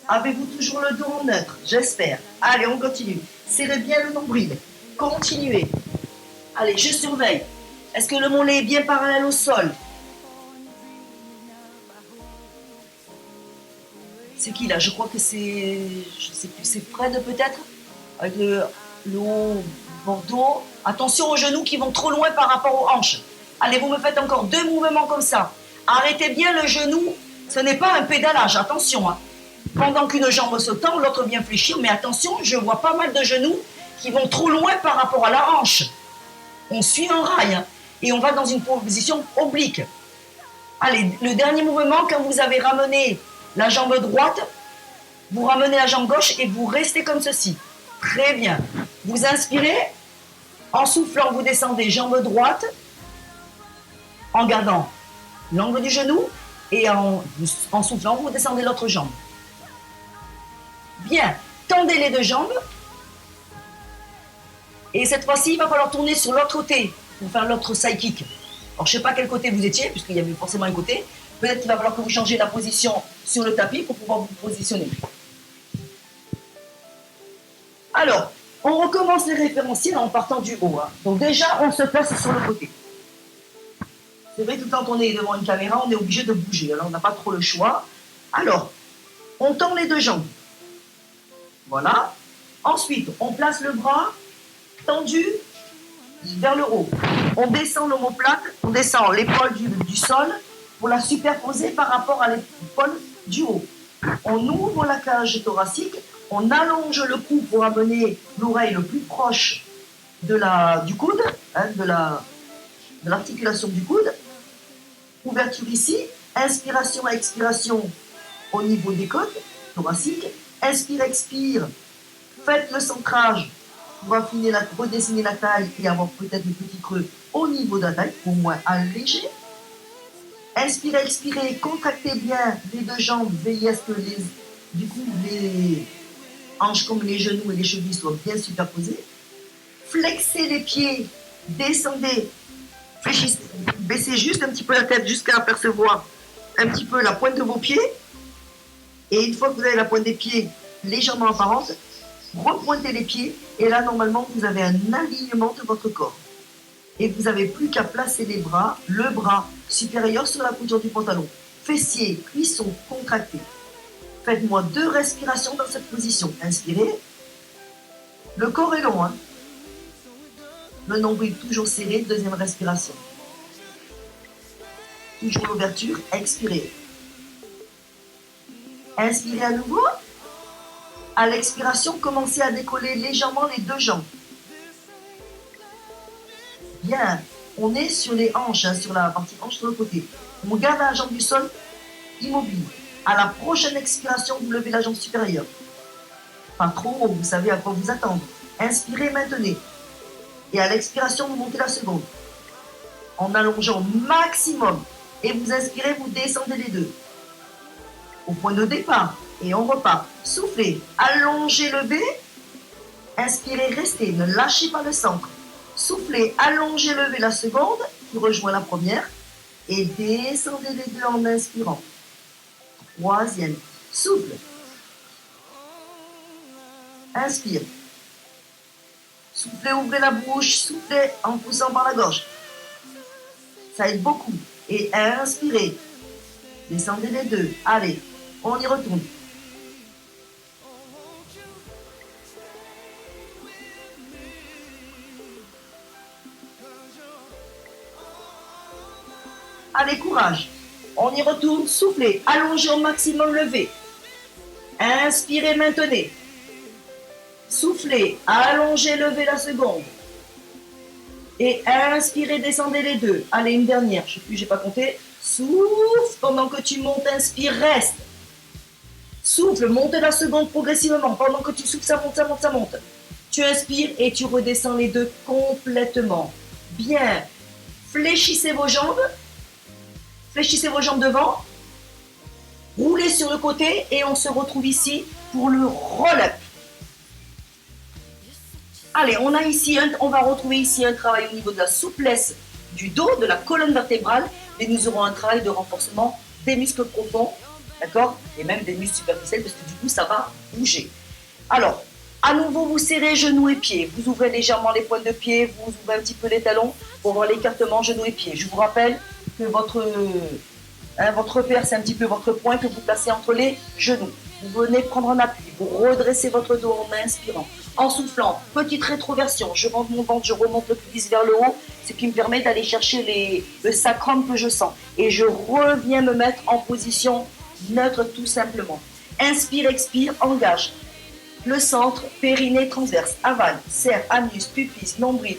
Avez-vous toujours le dos en neutre? J'espère. Allez, on continue. Serrez bien le nombril. Continuez. Allez, je surveille. Est-ce que le mollet est bien parallèle au sol? C'est qui là? Je crois que c'est... Je sais plus, c'est Fred peut-être? Avec le haut bordeaux. Attention aux genoux qui vont trop loin par rapport aux hanches. Allez, vous me faites encore 2 mouvements comme ça. Arrêtez bien le genou. Ce n'est pas un pédalage, attention. Hein. Pendant qu'une jambe se tend, l'autre vient fléchir. Mais attention, je vois pas mal de genoux qui vont trop loin par rapport à la hanche. On suit un rail hein, et on va dans une position oblique. Allez, le dernier mouvement, quand vous avez ramené la jambe droite, vous ramenez la jambe gauche et vous restez comme ceci. Très bien. Vous inspirez. En soufflant, vous descendez jambe droite en gardant l'angle du genou et en soufflant, vous descendez l'autre jambe. Bien, tendez les 2 jambes et cette fois-ci, il va falloir tourner sur l'autre côté pour faire l'autre side kick. Alors, je ne sais pas quel côté vous étiez, puisqu'il y avait forcément un côté. Peut-être qu'il va falloir que vous changiez la position sur le tapis pour pouvoir vous positionner. Alors, on recommence les référentiels en partant du haut. Hein. Donc déjà, on se place sur le côté. C'est vrai que quand on est devant une caméra, on est obligé de bouger. Alors, on n'a pas trop le choix. Alors, on tend les 2 jambes. Voilà. Ensuite, on place le bras tendu vers le haut. On descend l'omoplate, on descend l'épaule du sol pour la superposer par rapport à l'épaule du haut. On ouvre la cage thoracique, on allonge le cou pour amener l'oreille le plus proche du coude, hein, de l'articulation du coude. Ouverture ici, inspiration et expiration au niveau des côtes thoraciques. Inspire, expire, faites le centrage pour redessiner la taille et avoir peut-être le petit creux au niveau de la taille, au moins allégé. Inspirez, expirez, contractez bien les 2 jambes, veillez à ce que les hanches comme les genoux et les chevilles soient bien superposés. Flexez les pieds, descendez, fléchissez, baissez juste un petit peu la tête jusqu'à apercevoir un petit peu la pointe de vos pieds. Et une fois que vous avez la pointe des pieds légèrement apparente, repointez les pieds et là normalement vous avez un alignement de votre corps. Et vous n'avez plus qu'à placer les bras, le bras supérieur sur la couture du pantalon. Fessiers, cuissons contractés. Faites-moi 2 respirations dans cette position. Inspirez. Le corps est long. Hein. Le nombril toujours serré, deuxième respiration. Toujours l'ouverture, expirez. Inspirez à nouveau. À l'expiration, commencez à décoller légèrement les deux jambes. Bien, on est sur les hanches, hein, sur la partie hanche sur le côté. On garde la jambe du sol immobile. À la prochaine expiration, vous levez la jambe supérieure. Pas trop haut, vous savez à quoi vous attendre. Inspirez, maintenez. Et à l'expiration, vous montez la seconde. En allongeant au maximum. Et vous inspirez, vous descendez les deux. Au point de départ. Et on repart. Soufflez, allongez, levez. Inspirez, restez. Ne lâchez pas le centre. Soufflez, allongez, levez la seconde, qui rejoint la première. Et descendez les deux en inspirant. Troisième. Souffle. Inspire. Soufflez, ouvrez la bouche. Soufflez en poussant par la gorge. Ça aide beaucoup. Et inspirez. Descendez les deux. Allez, on y retourne. Allez, courage. On y retourne. Soufflez. Allongez au maximum, levez. Inspirez, maintenez. Soufflez. Allongez, levez la seconde. Et inspirez, descendez les deux. Allez, une dernière. Je ne sais plus, je n'ai pas compté. Souffle. Pendant que tu montes, inspire, reste. Souffle, monte la seconde progressivement. Pendant que tu souffles, ça monte, ça monte, ça monte. Tu inspires et tu redescends les deux complètement. Bien. Fléchissez vos jambes. Fléchissez vos jambes devant. Roulez sur le côté et on se retrouve ici pour le roll-up. Allez, on va retrouver ici un travail au niveau de la souplesse du dos, de la colonne vertébrale, et nous aurons un travail de renforcement des muscles profonds, d'accord, et même des muscles superficiels, parce que du coup, ça va bouger. Alors, à nouveau, vous serrez genoux et pieds. Vous ouvrez légèrement les pointes de pied, vous ouvrez un petit peu les talons pour voir l'écartement genoux et pieds. Je vous rappelle que votre repère, c'est un petit peu votre point que vous placez entre les genoux. Vous venez prendre un appui, vous redressez votre dos en inspirant. En soufflant, petite rétroversion, je rentre mon ventre, je remonte le pubis vers le haut, ce qui me permet d'aller chercher le sacrum que je sens. Et je reviens me mettre en position neutre tout simplement. Inspire, expire, engage. Le centre, périnée transverse, avale, serre, anus, pubis, nombril.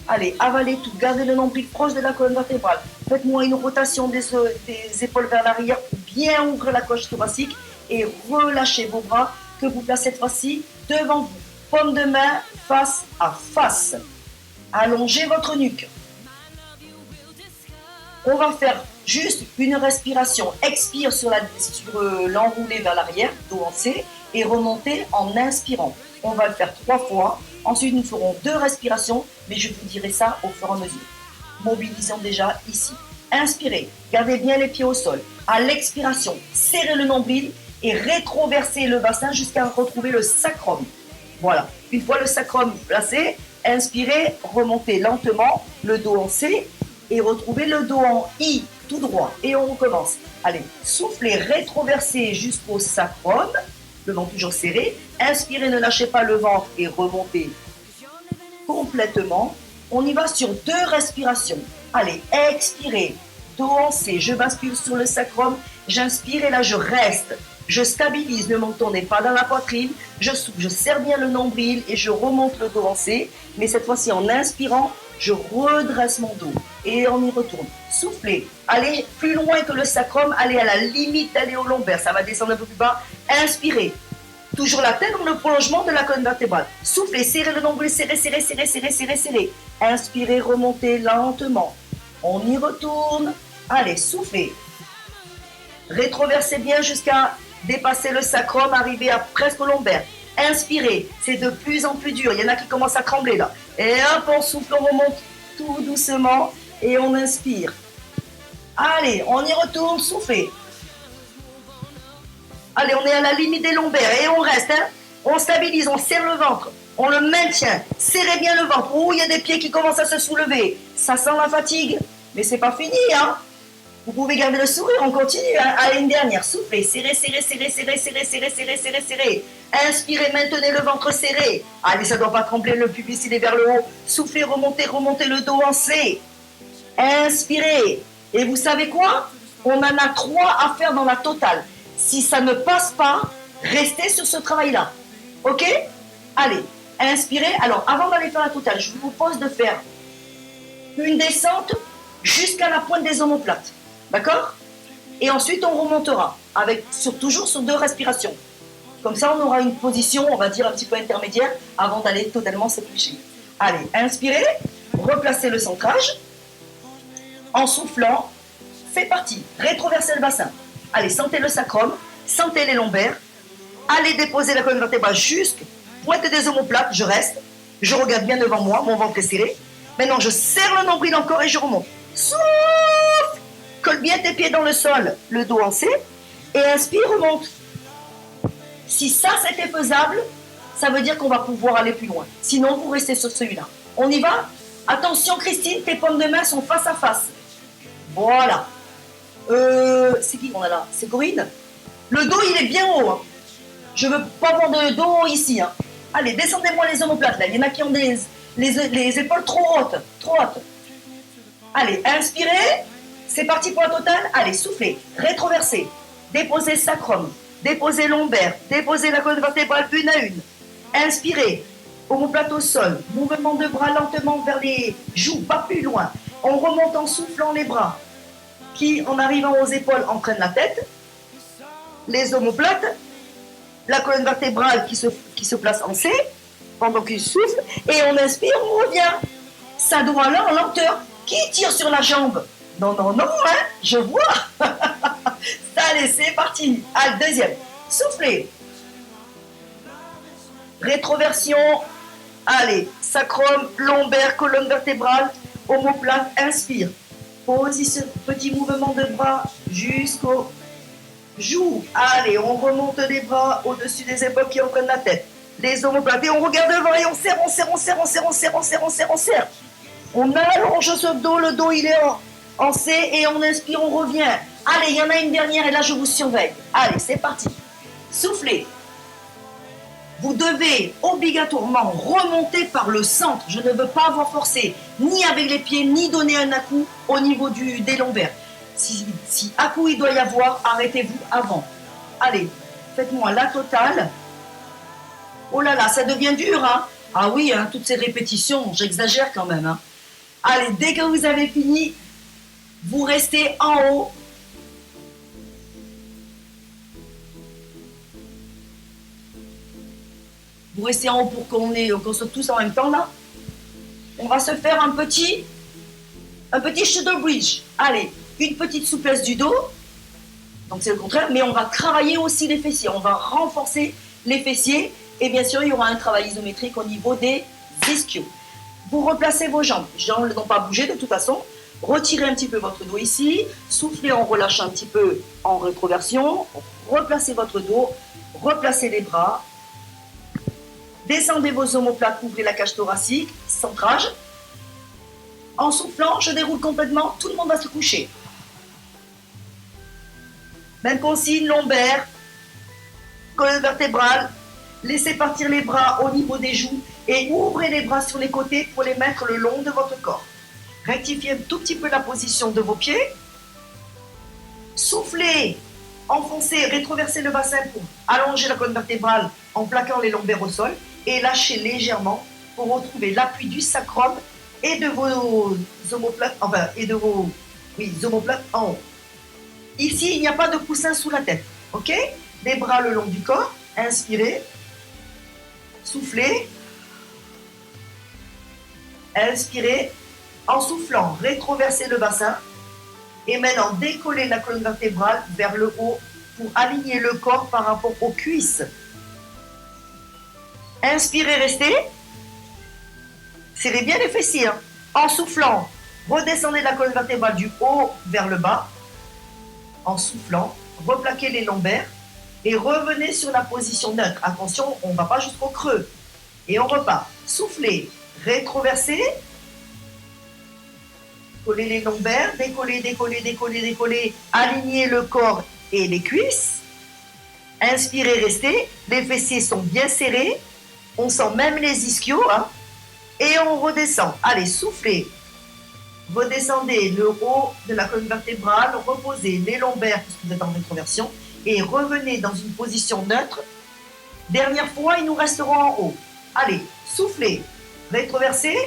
Allez, avalez tout, gardez le nombril proche de la colonne vertébrale. Faites-moi une rotation des épaules vers l'arrière pour bien ouvrir la coche thoracique et relâchez vos bras que vous placez cette fois-ci devant vous. Paume de main face à face. Allongez votre nuque. On va faire juste une respiration. Expire sur l'enroulé vers l'arrière, dos en C, et remonter en inspirant. On va le faire 3 fois. Ensuite, nous ferons 2 respirations, mais je vous dirai ça au fur et à mesure. Mobilisons déjà ici. Inspirez, gardez bien les pieds au sol. À l'expiration, serrez le nombril et rétroversez le bassin jusqu'à retrouver le sacrum. Voilà. Une fois le sacrum placé, inspirez, remontez lentement le dos en C et retrouvez le dos en I, tout droit. Et on recommence. Allez, soufflez, rétroversez jusqu'au sacrum, le ventre toujours serré. Inspirez, ne lâchez pas le ventre et remontez complètement. On y va sur 2 respirations. Allez, expirez, dos en C, je bascule sur le sacrum, j'inspire et là je reste. Je stabilise, le menton n'est pas dans la poitrine, je souffle, je serre bien le nombril et je remonte le dos en C. Mais cette fois-ci, en inspirant, je redresse mon dos et on y retourne. Soufflez, allez plus loin que le sacrum, allez à la limite d'aller au lombaire, ça va descendre un peu plus bas. Inspirez, toujours la tête dans le prolongement de la colonne vertébrale. Soufflez, serrez le nombril, serrez, serrez, serrez, serrez, serrez, serrez. Inspirez, remontez lentement. On y retourne. Allez, soufflez. Rétroversez bien jusqu'à dépasser le sacrum, arriver à presque au lombaire. Inspirez, c'est de plus en plus dur. Il y en a qui commencent à trembler là. Et hop, on souffle, on remonte tout doucement et on inspire. Allez, on y retourne, soufflez. Allez, on est à la limite des lombaires et on reste. Hein. On stabilise, on serre le ventre, on le maintient. Serrez bien le ventre. Oh, il y a des pieds qui commencent à se soulever. Ça sent la fatigue, mais c'est pas fini. Hein. Vous pouvez garder le sourire, on continue. Hein. Allez, une dernière. Soufflez, serrez, serrez, serrez, serrez, serrez, serrez, serrez, serrez, serrez. Inspirez, maintenez le ventre serré. Allez, ça ne doit pas trembler, le pubis, il est vers le haut. Soufflez, remontez, remontez le dos en C. Inspirez. Et vous savez quoi? On en a 3 à faire dans la totale. Si ça ne passe pas, restez sur ce travail-là. Ok? Allez, inspirez. Alors, avant d'aller faire la totale, je vous propose de faire une descente jusqu'à la pointe des omoplates. D'accord? Et ensuite, on remontera, toujours sur 2 respirations. Comme ça, on aura une position, on va dire, un petit peu intermédiaire avant d'aller totalement s'éplucher. Allez, inspirez, replacez le centrage. En soufflant, c'est parti. Rétroversez le bassin. Allez, sentez le sacrum, sentez les lombaires. Allez déposer la colonne vertébrale jusqu'à pointe des omoplates. Je reste. Je regarde bien devant moi, mon ventre est serré. Maintenant, je serre le nombril encore et je remonte. Souffle. Colle bien tes pieds dans le sol, le dos en C. Et inspire, remonte. Si ça, c'était faisable, ça veut dire qu'on va pouvoir aller plus loin. Sinon, vous restez sur celui-là. On y va? Attention, Christine, tes paumes de main sont face à face. Voilà. C'est qui qu'on a là? C'est Corinne? Le dos, il est bien haut. Hein. Je ne veux pas avoir de dos ici. Hein. Allez, descendez-moi les omoplates. Là. Il y en a qui ont les épaules trop hautes. Trop hautes. Allez, inspirez. C'est parti pour la totale. Allez, soufflez. Rétroversez. Déposez sacrum. Déposez lombaire. Déposez la colonne vertébrale une à une. Inspirez. Omoplate au sol. Mouvement de bras lentement vers les joues, pas plus loin. On remonte en soufflant les bras, qui, en arrivant aux épaules, entraînent la tête. Les omoplates. La colonne vertébrale qui se place en C, pendant qu'il souffle. Et on inspire, on revient. Ça doit aller en lenteur. Qui tire sur la jambe? Non, non, non, hein, je vois. Allez, c'est parti. Allez, deuxième. Soufflez. Rétroversion. Allez, sacrum, lombaire, colonne vertébrale, omoplate, inspire. Position, petit mouvement de bras jusqu'au joue. Allez, on remonte les bras au-dessus des épaules qui entraînent la tête. Les omoplates. Et on regarde devant et on serre, on serre, on serre, on serre, on serre, on serre, on serre, on serre. On allonge ce dos, le dos il est en C et on inspire, on revient. Allez, il y en a une dernière et là je vous surveille. Allez, c'est parti. Soufflez. Vous devez obligatoirement remonter par le centre. Je ne veux pas avoir forcé, ni avec les pieds, ni donner un à-coup au niveau des lombaires. Si à-coup il doit y avoir, arrêtez-vous avant. Allez, faites-moi la totale. Oh là là, ça devient dur, hein? Ah oui, hein, toutes ces répétitions, j'exagère quand même. Hein. Allez, dès que vous avez fini, vous restez en haut. Vous restez en haut pour qu'on soit tous en même temps là. On va se faire un petit shoulder bridge. Allez, une petite souplesse du dos. Donc c'est le contraire, mais on va travailler aussi les fessiers. On va renforcer les fessiers. Et bien sûr, il y aura un travail isométrique au niveau des ischios. Vous replacez vos jambes. Les jambes ne vont pas bouger de toute façon. Retirez un petit peu votre dos ici. Soufflez en relâchant un petit peu en rétroversion. Replacez votre dos. Replacez les bras. Descendez vos omoplates, ouvrez la cage thoracique, centrage. En soufflant, je déroule complètement, tout le monde va se coucher. Même consigne, lombaire, colonne vertébrale. Laissez partir les bras au niveau des joues et ouvrez les bras sur les côtés pour les mettre le long de votre corps. Rectifiez un tout petit peu la position de vos pieds. Soufflez, enfoncez, rétroversez le bassin pour allonger la colonne vertébrale en plaquant les lombaires au sol. Et lâchez légèrement pour retrouver l'appui du sacrum et de vos omoplates, omoplates en haut. Ici, il n'y a pas de coussin sous la tête, ok? Les bras le long du corps, inspirez, soufflez, inspirez, en soufflant, rétroversez le bassin et maintenant décollez la colonne vertébrale vers le haut pour aligner le corps par rapport aux cuisses. Inspirez, restez. Serrez bien les fessiers. Hein. En soufflant, redescendez la colonne vertébrale du haut vers le bas. En soufflant, replaquez les lombaires et revenez sur la position neutre. Attention, on ne va pas jusqu'au creux. Et on repart. Soufflez, rétroversez. Collez les lombaires, décollez, décollez, décollez, décollez. Alignez le corps et les cuisses. Inspirez, restez. Les fessiers sont bien serrés. On sent même les ischios. Hein. Et on redescend. Allez, soufflez. Redescendez le haut de la colonne vertébrale. Reposez les lombaires puisque vous êtes en rétroversion. Et revenez dans une position neutre. Dernière fois, ils nous resteront en haut. Allez, soufflez. Rétroversez.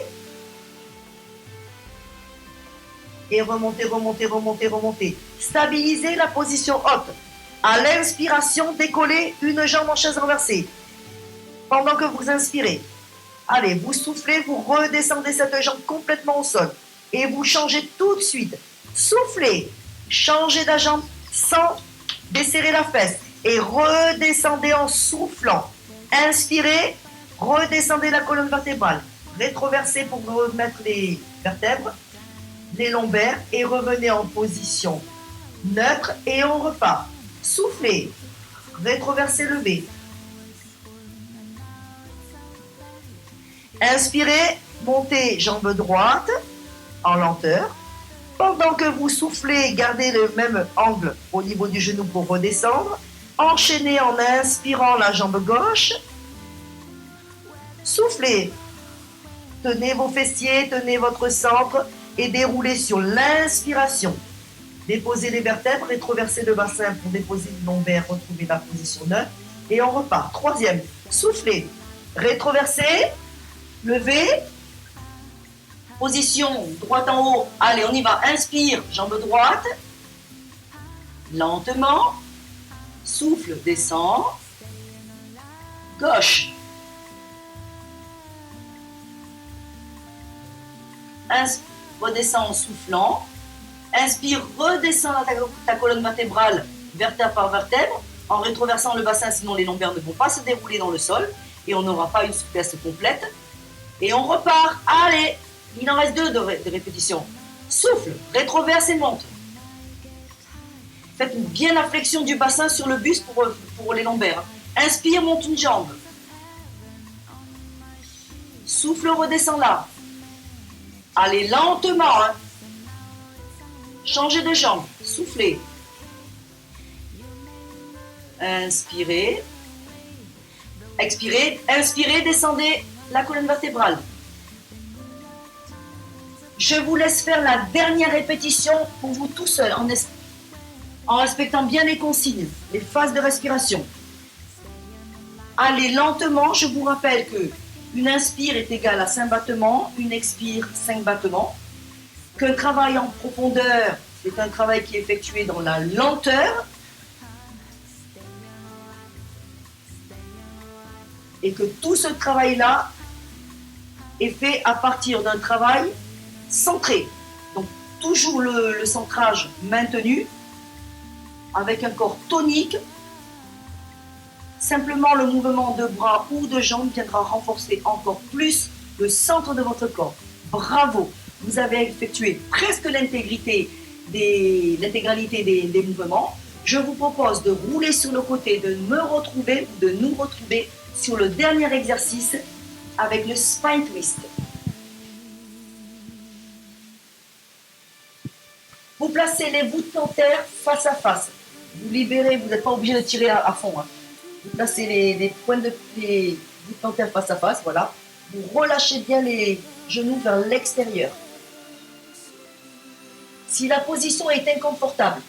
Et remontez, remontez, remontez, remontez. Stabilisez la position haute. À l'inspiration, décollez une jambe en chaise renversée. Pendant que vous inspirez. Allez, vous soufflez, vous redescendez cette jambe complètement au sol. Et vous changez tout de suite. Soufflez. Changez la jambe sans desserrer la fesse. Et redescendez en soufflant. Inspirez. Redescendez la colonne vertébrale. Rétroversez pour remettre les vertèbres. Les lombaires et revenez en position neutre et on repart. Soufflez, rétroversez, levez. Inspirez, montez jambe droite en lenteur. Pendant que vous soufflez, gardez le même angle au niveau du genou pour redescendre. Enchaînez en inspirant la jambe gauche. Soufflez. Tenez vos fessiers, tenez votre centre. Et déroulez sur l'inspiration. Déposez les vertèbres, rétroversez le bassin pour déposer le lombaire, retrouver la position neutre. Et on repart. Troisième, soufflez. Rétroversez, levez. Position droite en haut. Allez, on y va. Inspire, jambe droite. Lentement. Souffle, descend. Gauche. Inspire. Redescends en soufflant. Inspire, redescends ta colonne vertébrale, vertèbre par vertèbre, en rétroversant le bassin, sinon les lombaires ne vont pas se dérouler dans le sol et on n'aura pas une souplesse complète. Et on repart. Allez, il en reste 2 de répétition. Souffle, rétroverse et monte. Faites bien la flexion du bassin sur le buste pour les lombaires. Inspire, monte une jambe. Souffle, redescend là. Allez lentement. Hein. Changez de jambe. Soufflez. Inspirez. Expirez. Inspirez. Descendez la colonne vertébrale. Je vous laisse faire la dernière répétition pour vous tout seul, en respectant bien les consignes, les phases de respiration. Allez lentement. Je vous rappelle que une inspire est égale à 5 battements, une expire 5 battements. Qu'un travail en profondeur, c'est un travail qui est effectué dans la lenteur. Et que tout ce travail-là est fait à partir d'un travail centré. Donc toujours le centrage maintenu, avec un corps tonique. Simplement, le mouvement de bras ou de jambes viendra renforcer encore plus le centre de votre corps. Bravo! Vous avez effectué presque l'intégralité des mouvements. Je vous propose de rouler sur le côté, de me retrouver ou de nous retrouver sur le dernier exercice avec le spine twist. Vous placez les voûtes plantaires face à face. Vous libérez, vous n'êtes pas obligé de tirer à fond. Hein. Vous placez les points de pied plantaires face à face, voilà. Vous relâchez bien les genoux vers l'extérieur. Si la position est inconfortable,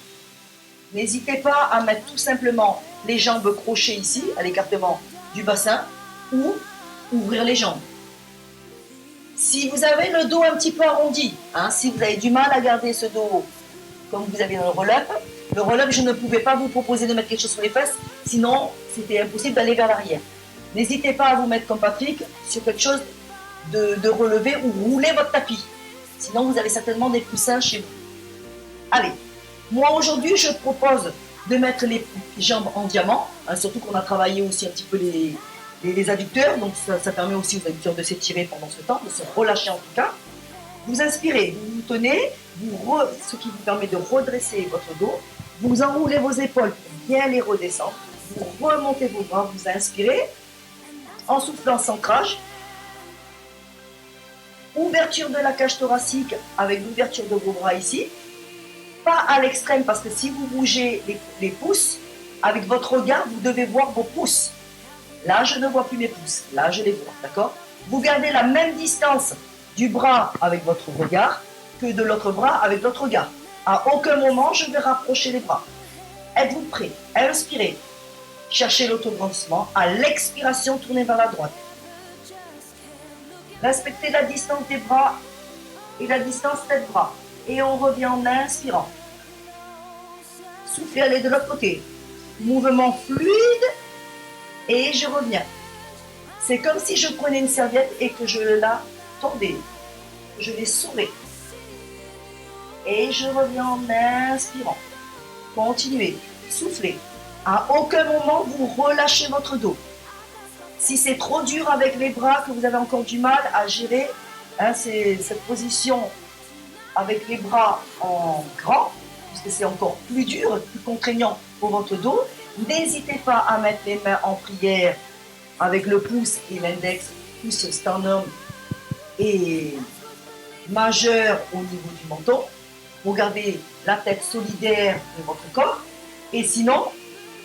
n'hésitez pas à mettre tout simplement les jambes crochées ici, à l'écartement du bassin, ou ouvrir les jambes. Si vous avez le dos un petit peu arrondi, hein, si vous avez du mal à garder ce dos comme vous avez dans le roll-up, je ne pouvais pas vous proposer de mettre quelque chose sur les fesses, sinon c'était impossible d'aller vers l'arrière. N'hésitez pas à vous mettre comme Patrick sur quelque chose de relevé ou rouler votre tapis. Sinon, vous avez certainement des coussins chez vous. Allez, moi aujourd'hui, je propose de mettre les jambes en diamant, hein, surtout qu'on a travaillé aussi un petit peu les adducteurs, donc ça permet aussi aux adducteurs de s'étirer pendant ce temps, de se relâcher en tout cas. Vous inspirez, vous vous tenez, ce qui vous permet de redresser votre dos, vous enroulez vos épaules pour bien les redescendre, vous remontez vos bras, vous inspirez, en soufflant centrage, Ouverture de la cage thoracique avec l'ouverture de vos bras ici. Pas à l'extrême parce que si vous bougez les pouces, avec votre regard, vous devez voir vos pouces. Là, je ne vois plus mes pouces. Là, je les vois, d'accord? Vous gardez la même distance du bras avec votre regard que de l'autre bras avec l'autre regard. À aucun moment, je vais rapprocher les bras. Êtes-vous prêts? Inspirez. Cherchez l'autograndissement. À l'expiration, tournez vers la droite. Respectez la distance des bras et la distance tête-bras. Et on revient en inspirant. Soufflez, allez de l'autre côté. Mouvement fluide. Et je reviens. C'est comme si je prenais une serviette et que je la tordais. Je l'ai sourée. Et je reviens en inspirant. Continuez. Soufflez. À aucun moment, vous relâchez votre dos. Si c'est trop dur avec les bras, que vous avez encore du mal à gérer, c'est cette position avec les bras en grand, parce que c'est encore plus dur, plus contraignant pour votre dos. N'hésitez pas à mettre les mains en prière avec le pouce et l'index, pouce sternum et majeur au niveau du menton, pour garder la tête solidaire de votre corps. Et sinon,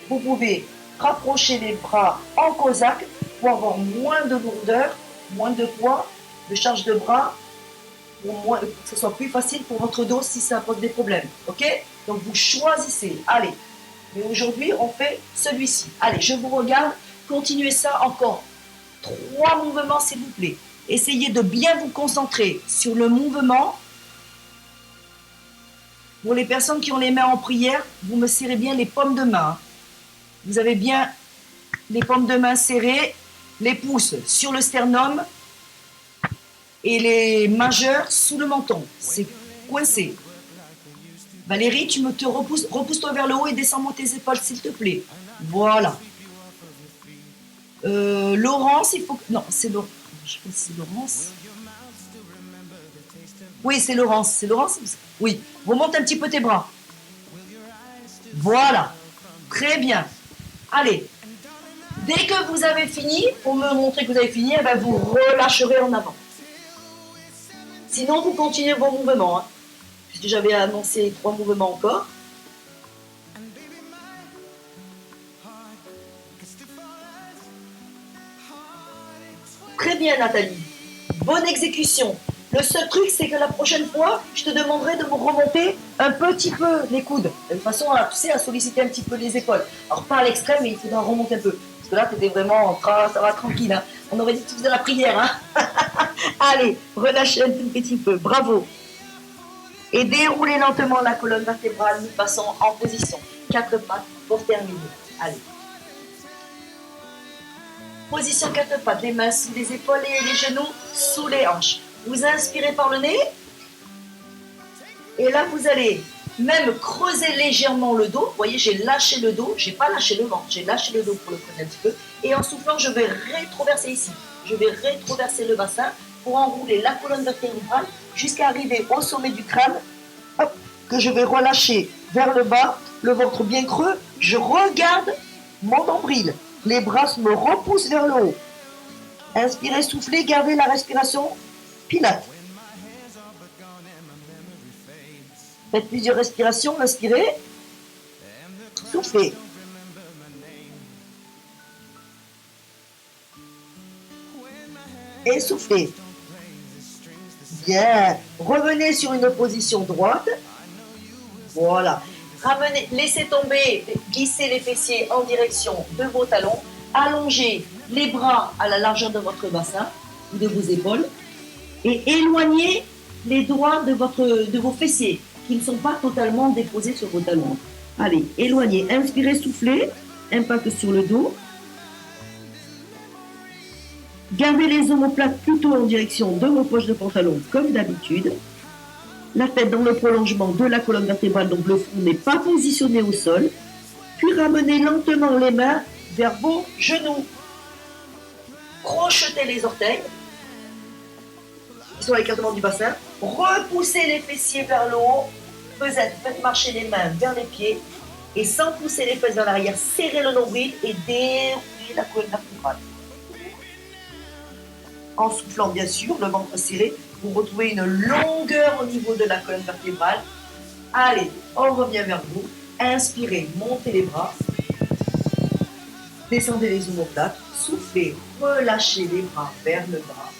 vous pouvez rapprocher les bras en cosaque pour avoir moins de lourdeur, moins de poids, de charge de bras, pour que ce soit plus facile pour votre dos si ça pose des problèmes. Ok? Donc vous choisissez. Allez. Mais aujourd'hui, on fait celui-ci. Allez, je vous regarde. Continuez ça encore. 3 mouvements, s'il vous plaît. Essayez de bien vous concentrer sur le mouvement. Pour les personnes qui ont les mains en prière, vous me serrez bien les paumes de main. Vous avez bien les paumes de main serrées, les pouces sur le sternum et les majeurs sous le menton. C'est coincé. Valérie, tu te repousse-toi vers le haut et descends-moi tes épaules, s'il te plaît. Voilà. Laurence, il faut que... Non, c'est Laurence. Je sais pas si c'est Laurence. Oui, c'est Laurence. C'est Laurence? Oui. Remonte un petit peu tes bras. Voilà. Très bien. Allez. Dès que vous avez fini, pour me montrer que vous avez fini, eh ben vous relâcherez en avant. Sinon, vous continuez vos mouvements. Puisque j'avais annoncé 3 mouvements encore. Très bien, Nathalie. Bonne exécution. Le seul truc, c'est que la prochaine fois, je te demanderai de me remonter un petit peu les coudes. De façon à, tu sais, à solliciter un petit peu les épaules. Alors, pas à l'extrême, mais il faudra remonter un peu. Parce que là, tu étais vraiment ça va tranquille. Hein. On aurait dit que tu faisais la prière. Hein. Allez, relâchez un tout petit peu. Bravo. Et déroulez lentement la colonne vertébrale. Nous passons en position 4 pattes pour terminer. Allez. Position 4 pattes. Les mains sous les épaules et les genoux sous les hanches. Vous inspirez par le nez. Et là, vous allez même creuser légèrement le dos. Vous voyez, j'ai lâché le dos. Je n'ai pas lâché le ventre. J'ai lâché le dos pour le creuser un petit peu. Et en soufflant, je vais rétroverser ici. Je vais rétroverser le bassin pour enrouler la colonne vertébrale jusqu'à arriver au sommet du crâne. Hop, que je vais relâcher vers le bas. Le ventre bien creux. Je regarde mon nombril. Les bras me repoussent vers le haut. Inspirez, soufflez, gardez la respiration. Pilate. Faites plusieurs respirations, inspirez, soufflez. Et soufflez. Bien. Revenez sur une position droite. Voilà. Ramenez, laissez tomber, glissez les fessiers en direction de vos talons. Allongez les bras à la largeur de votre bassin ou de vos épaules. Et éloignez les doigts de vos fessiers qui ne sont pas totalement déposés sur vos talons. Allez, éloignez. Inspirez, soufflez. Impact sur le dos. Gardez les omoplates plutôt en direction de vos poches de pantalon comme d'habitude. La tête dans le prolongement de la colonne vertébrale, donc le front n'est pas positionné au sol. Puis ramenez lentement les mains vers vos genoux. Crochetez les orteils. Sur l'écartement du bassin, repoussez les fessiers vers le haut, faites marcher les mains vers les pieds et sans pousser les fesses vers l'arrière, serrez le nombril et déroulez la colonne vertébrale. En soufflant bien sûr, le ventre serré, Vous retrouvez une longueur au niveau de la colonne vertébrale. Allez, on revient vers vous. Inspirez, montez les bras. Descendez les omoplates. Soufflez, relâchez les bras vers le bas.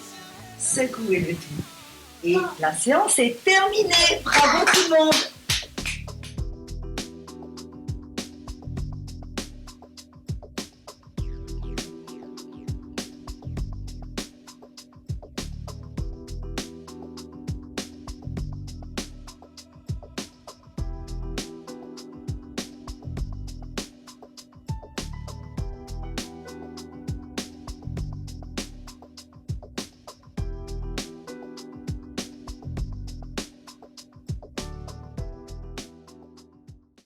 Secouez le tout. Et la séance est terminée. Bravo tout le monde!